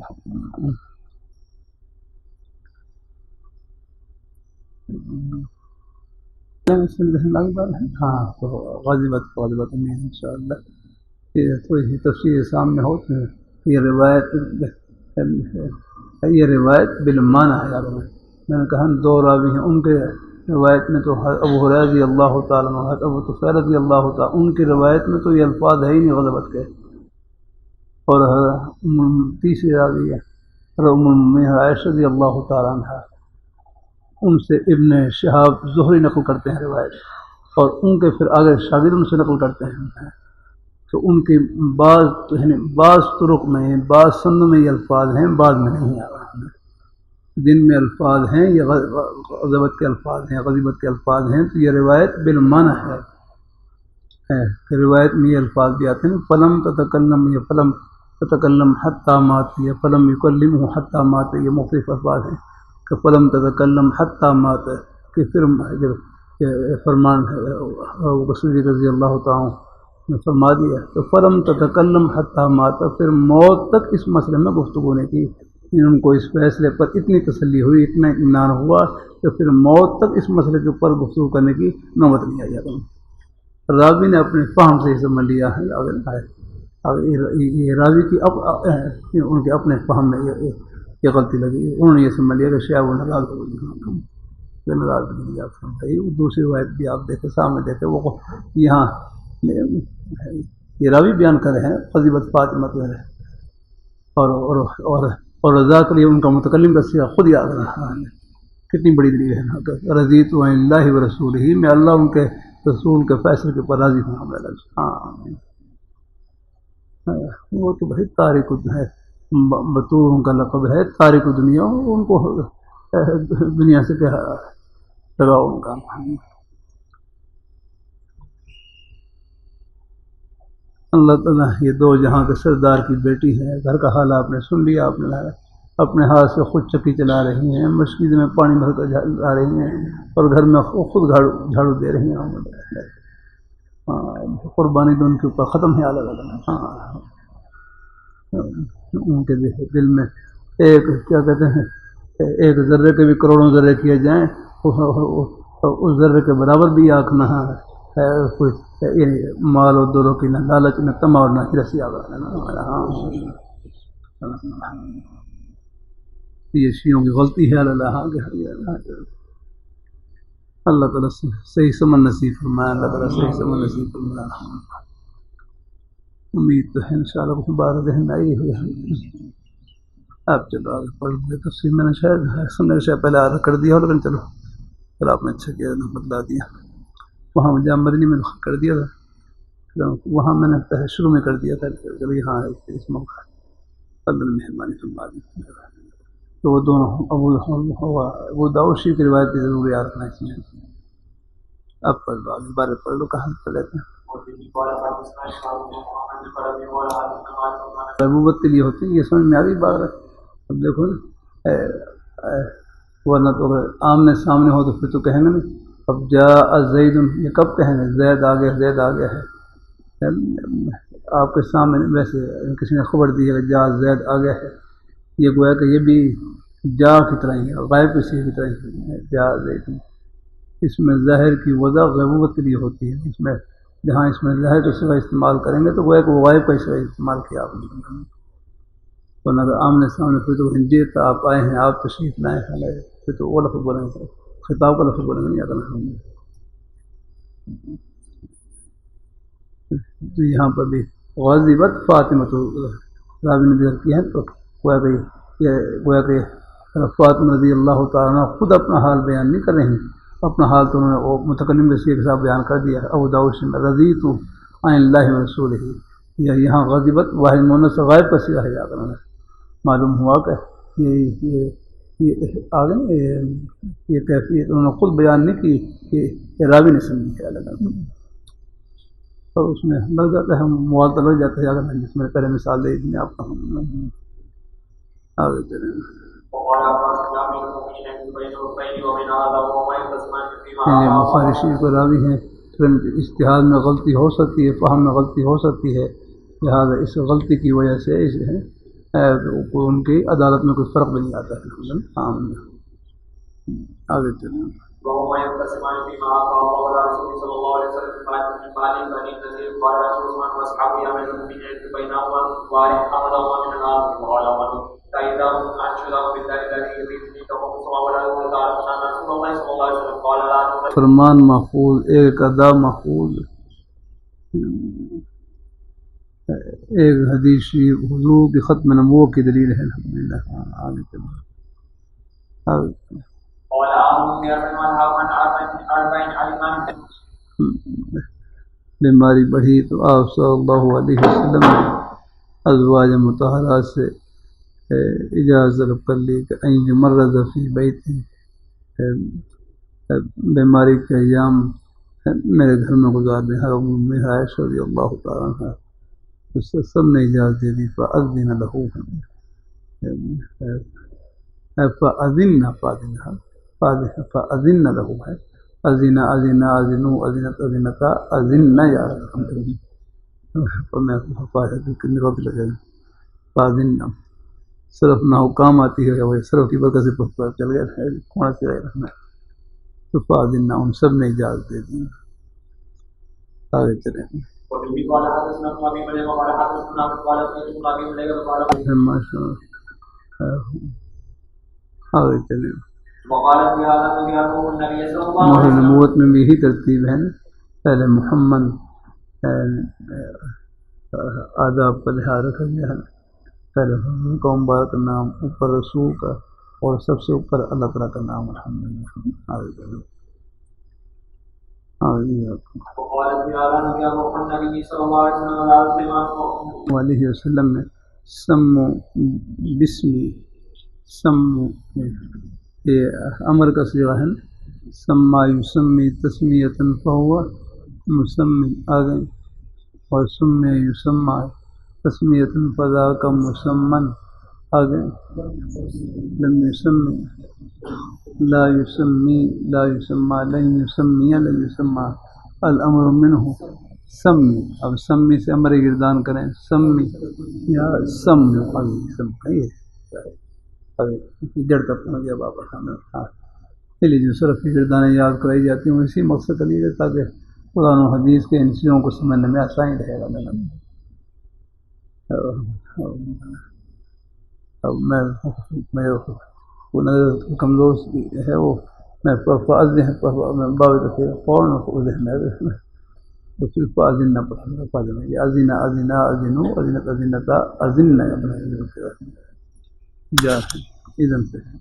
ہاں تو غازی بات نہیں ان شاء اللہ یہ تھوڑی سی تفصیل سامنے ہو. یہ روایت بالمعنی ہے. میں نے کہا 2 راوی ہیں، ان کے روایت میں تو ابو ہریرہ رضی اللہ تعالیٰ عنہ، ابو طفیل رضی اللہ تعالیٰ، ان کی روایت میں تو یہ الفاظ ہے ہی نہیں غضبت کے. اور تیسری راوی ہے ام المؤمنین عائشہ رضی اللہ تعالیٰ عنہ، ان سے ابن شہاب زہری نقل کرتے ہیں روایت، اور ان کے پھر آگے شاگرد ان سے نقل کرتے ہیں. تو ان کے بعض طرق میں بعض سند میں یہ الفاظ ہیں، بعض میں نہیں آ رہا ہے. جن میں الفاظ ہیں یہ غضبت کے الفاظ ہیں، غضبت کے الفاظ ہیں، تو یہ روایت بالمعنی ہے کہ روایت میں یہ الفاظ بھی آتے ہیں. فلم تتکلم، یہ فلم تتکلم حتی مات، یہ فلم یکلمہ حتی مات، یہ مختلف الفاظ ہیں کہ فلم تتکلم حتی مات، کہ پھر جب فرمان بصری رضی اللہ تعالیٰ نے فرما دیا تو فلم تتکلم حتی مات، پھر موت تک اس مسئلے میں گفتگو نہیں کی. ان کو اس فیصلے پر اتنی تسلی ہوئی، اتنا اطمینان ہوا کہ پھر موت تک اس مسئلے کے اوپر گفتگو کرنے کی نوبت نہیں آئی. راوی نے اپنے فہم سے ہی سمجھ لیا ہے. یہ راوی کی ان کے اپنے فہم میں یہ غلطی لگی، انہوں نے یہ سمجھ لیا کہ شاید وہ ناراض ہو گئی. ناراض نہیں آپ سمجھائیے. دوسری روایت بھی آپ دیکھیں، سامنے دیکھیں، وہ یہاں یہ راوی بیان کر رہے ہیں فضیلت فاطمہ ہے، اور رضا کے لیے ان کا متکلم کا صیغہ خود یاد رہا ہے. کتنی بڑی دلیل ہے نا کہ رضیت عن اللہ ورسولہ، میں اللہ ان کے رسول کے فیصلے کے اوپر راضی ہوں. وہ تو بھائی تارک ہے، بطور ان کا لقب ہے تارک دنیا، ان کو دنیا سے کیا لگاؤ ان کا. اللہ تعالیٰ یہ 2 جہاں کے سردار کی بیٹی ہے، گھر کا حال آپ نے سن لیا، آپ نے اپنے ہاتھ سے خود چکی چلا رہی ہیں، مسجد میں پانی بھر کر جا رہی ہیں، اور گھر میں خود جھاڑو دے رہی ہیں. قربانی تو ان کے اوپر ختم ہے الگ الگ. ان کے دل میں ایک کیا کہتے ہیں، ایک ذرے کے بھی کروڑوں ذرے کیے جائیں، اس ذرے کے برابر بھی آنکھ نہ ہے کوئی مال اور دولوں کی، نہ لالچ، نہ طمع، اور نہ ہرسی آ رہا. یہ شیعوں کی غلطی ہے. اللہ تعالیٰ صحیح سمجھ نصیب فرمائے، اللہ تعالیٰ صحیح سمجھ نصیب فرمائے. امید تو ہے انشاءاللہ کچھ بات ذہن میں آئی ہوئی ہے. آپ چلو آگے پڑھ لیں تفصیل. میں نے شاید سمجھنے سے پہلے آدھا کر دیا ہو، لیکن چلو آپ نے اچھا کیا بدلا دیا. وہاں جامع مدنی میں کر دیا تھا، وہاں میں نے پہلے شروع میں کر دیا تھا. چلو یہاں اس موقع اللہ مہربانی فرما دی. تو وہ دونوں ابو داؤد شریف کی روایت بھی ضرور یاد رکھنا اس میں. اب پڑھ لو آگے بارے پڑھ لو، کہاں سے لیتے ہیں. ربوبت کے لیے ہوتی ہے، یہ سمجھ میں آ رہی بات ہے. اب دیکھو نا، ورنہ تو اگر آمنے سامنے ہو تو پھر تو کہیں گے نا اب جاء زید، یہ کب کہیں گے زید آ گیا، زید آ گیا ہے. آپ کے سامنے ویسے کسی نے خبر دی ہے کہ جاء زید آ گیا ہے، یہ گویا کہ یہ بھی جا کی طرح ہی ہے، غائب کسی کی طرح ہی ہے. جاء زید، اس میں ظاہر کی وضع غیبوبت کے لیے ہوتی ہے. اس میں جہاں اس میں ظاہر کا صیغہ استعمال کریں گے تو گویا کہ وہ غائب کا صیغہ استعمال کیا آپ نے. ورنہ اگر آمنے سامنے پھر تو جیت آپ آئے ہیں، آپ تشریف لائے ہیں، پھر تو وہ لفظ بولیں گے، خطاب کا لفظ بولیں گے نہیں آتا. تو یہاں پر بھی غازبت فاطمہ تو راوی نے ذکر کیا ہے، تو گویا کہ فاطمہ رضی اللہ تعالیٰ عنہ خود اپنا حال بیان نہیں کر رہی، اپنا حال تو انہوں نے وہ متکلم کے ساتھ بیان کر دیا. ابو داؤد میں رضیت عن اللہ ورسولہ، یہاں غضبت واحد مؤنث غائب کا صیغہ ہے. معلوم ہوا کہ یہ آگے نا یہ کیفیت انہوں نے خود بیان نہیں کی کہ یہ راوی نے سمجھی کیا لگا، اور اس میں لگ جاتا ہے موالتا لگ جاتا ہے، اگر جس میں پہلے مثال دے دی آپ کو آگے چلیں۔ بخاری شریف کو راوی ہیں، اجتہاد میں غلطی ہو سکتی ہے، فہم میں غلطی ہو سکتی ہے، لہٰذا اس غلطی کی وجہ سے ان کی عدالت میں کوئی فرق بھی نہیں آتا ہے۔ آگے چلیں۔ وهما يقتسمان فيما أعطى الله على رسوله صلى الله عليه وسلم من مال بني النذير قال رسول الله وأصحابه أمير المؤمنين بينهما وارث أحدهما من الآخر وقال عمر فإذا أنشدهم بالله الذي يبيتني كهم سواء ولا تعلمون أن رسول الله صلى الله عليه وسلم قال لا تنذر فرمان محفوظ، ایک ادا محفوظ، ایک حدیث شریف حضور کی ختم نبوت کی دلیل ہے الحمدللہ۔ آگے چلیں۔ قال أعلم بأربع علمان بیماری بڑھی تو آپ صلی اللہ علیہ وسلم نے ازواج مطہرات سے اجازت کر لی کہ این مرض فی بیت، بیماری کے ایام میرے گھر میں گزار دیں۔ حضرت عائشہ رضی اللہ تعالیٰ عنہ اس سے سب نے اجازت دے دی۔ فأذن له فأذن له ہے، اذن اذنا اذنو اذنت اذنتا اذن یا میں حفاظت کتنی غلط لگے گا۔ فأذن صرف نہ حکام آتی ہے، وہ صرف کی برکت سے پتہ چل گیا کون سے رہنا، تو فأذن ان سب نے اجازت دے دی۔ آگے چلیں۔ وبه قال حدثنا ابن ابي مريم قال حدثنا ابو قال ابن ابي مريم قال آگے چلیں۔ وقال في هذا الذي يقول النبي صلى الله مہر عليه وسلم نبوت میں بھی یہی ترتیب ہے نا، پہلے محمد آداب کا لحاظ رکھا گیا ہے، پہلے کا مبارک نام، اوپر رسول کا، اور سب سے اوپر اللہ تعالیٰ کا نام الحمدللہ۔ آگے چلیں۔ وقال في هذا الذي يقول النبي صلى الله عليه وسلم علیہ وسلم نے سمو بسمی، سمو یہ امر کا صیغہ ہے، سما یسمی تسمیۃ فہو مسمی، آگے اور سمی یسمى تسمیۃ فذا کا مسمن، آگے لم یسمی لا یسمی لا یسمى لن یسمی لن یسمى الامر منہ سمی۔ اب سمی سے امر گردان کریں، سمی یا سم، جڑ کا پہنچ گیا بابا خان۔ اس لیے جو صرف کی گردانیں یاد کرائی جاتی ہیں اسی مقصد کے لیے، تاکہ قرآن و حدیث کے ان چیزوں کو سمجھنے میں آسانی رہے گا۔ اب میں نظر کمزور ہے، وہ میں باوی رکھے فوراً تو صرف فاضن نہ پڑھوں گا، فاضن یہ ازنا ازنا ازنو ازنت ازنتا ازن اذن سے ہے،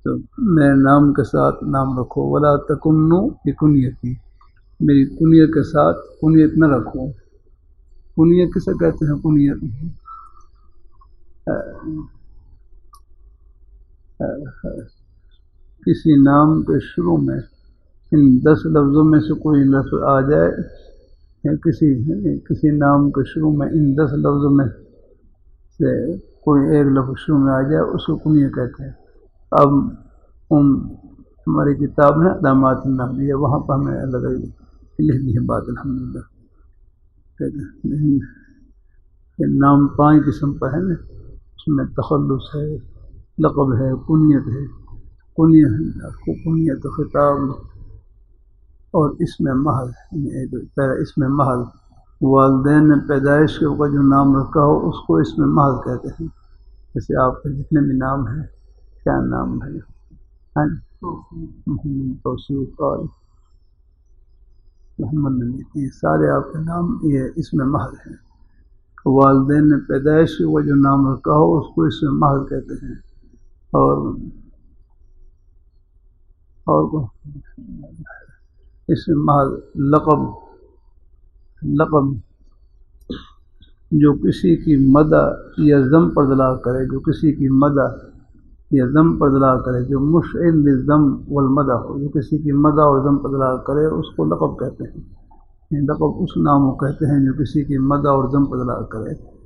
تو میرے نام کے ساتھ نام رکھو، ولا تکنو بکنیتی، میری کنیت کے ساتھ کنیت نہ رکھو۔ کنیت کسے کہتے ہیں؟ کنیت کسی نام کے شروع میں ان 10 لفظوں میں سے کوئی لفظ آ جائے، یا کسی نام کے شروع میں ان 10 لفظوں میں سے کوئی ایک لفظ شروع میں آ جائے، اس کو کنیت کہتے ہیں۔ اب ہماری کتاب ہے علامات النحویہ، وہاں پر ہمیں الگ لکھ دی ہے بات الحمدللہ۔ نام 5 قسم پر ہے نا، اس میں تخلص ہے، لقب ہے، کنیت ہے، کنیت خطاب اور اسم محض۔ پہلا اسم محض، والدین نے پیدائش کے وقت جو نام رکھا ہو اس کو اسم محض کہتے ہیں۔ جیسے آپ کے جتنے بھی نام ہیں، کیا نام ہے؟ توصیف اور محمد نبی، یہ سارے آپ کے نام یہ اسم محض ہیں۔ والدین نے پیدائش کے وقت جو نام رکھا ہو اس کو اسم محض کہتے ہیں۔ اور اسم محض لقب جو کسی کی مدح یا ذم پر دلالت کرے، جو کسی کی مدح یا ذم پر اطلاق کرے، جو مشعل للذم والمدح ہو، جو کسی کی مدح اور ذم پر اطلاق کرے اس کو لقب کہتے ہیں۔ لقب اس نام کو کہتے ہیں جو کسی کی مدح اور ذم پر اطلاق کرے۔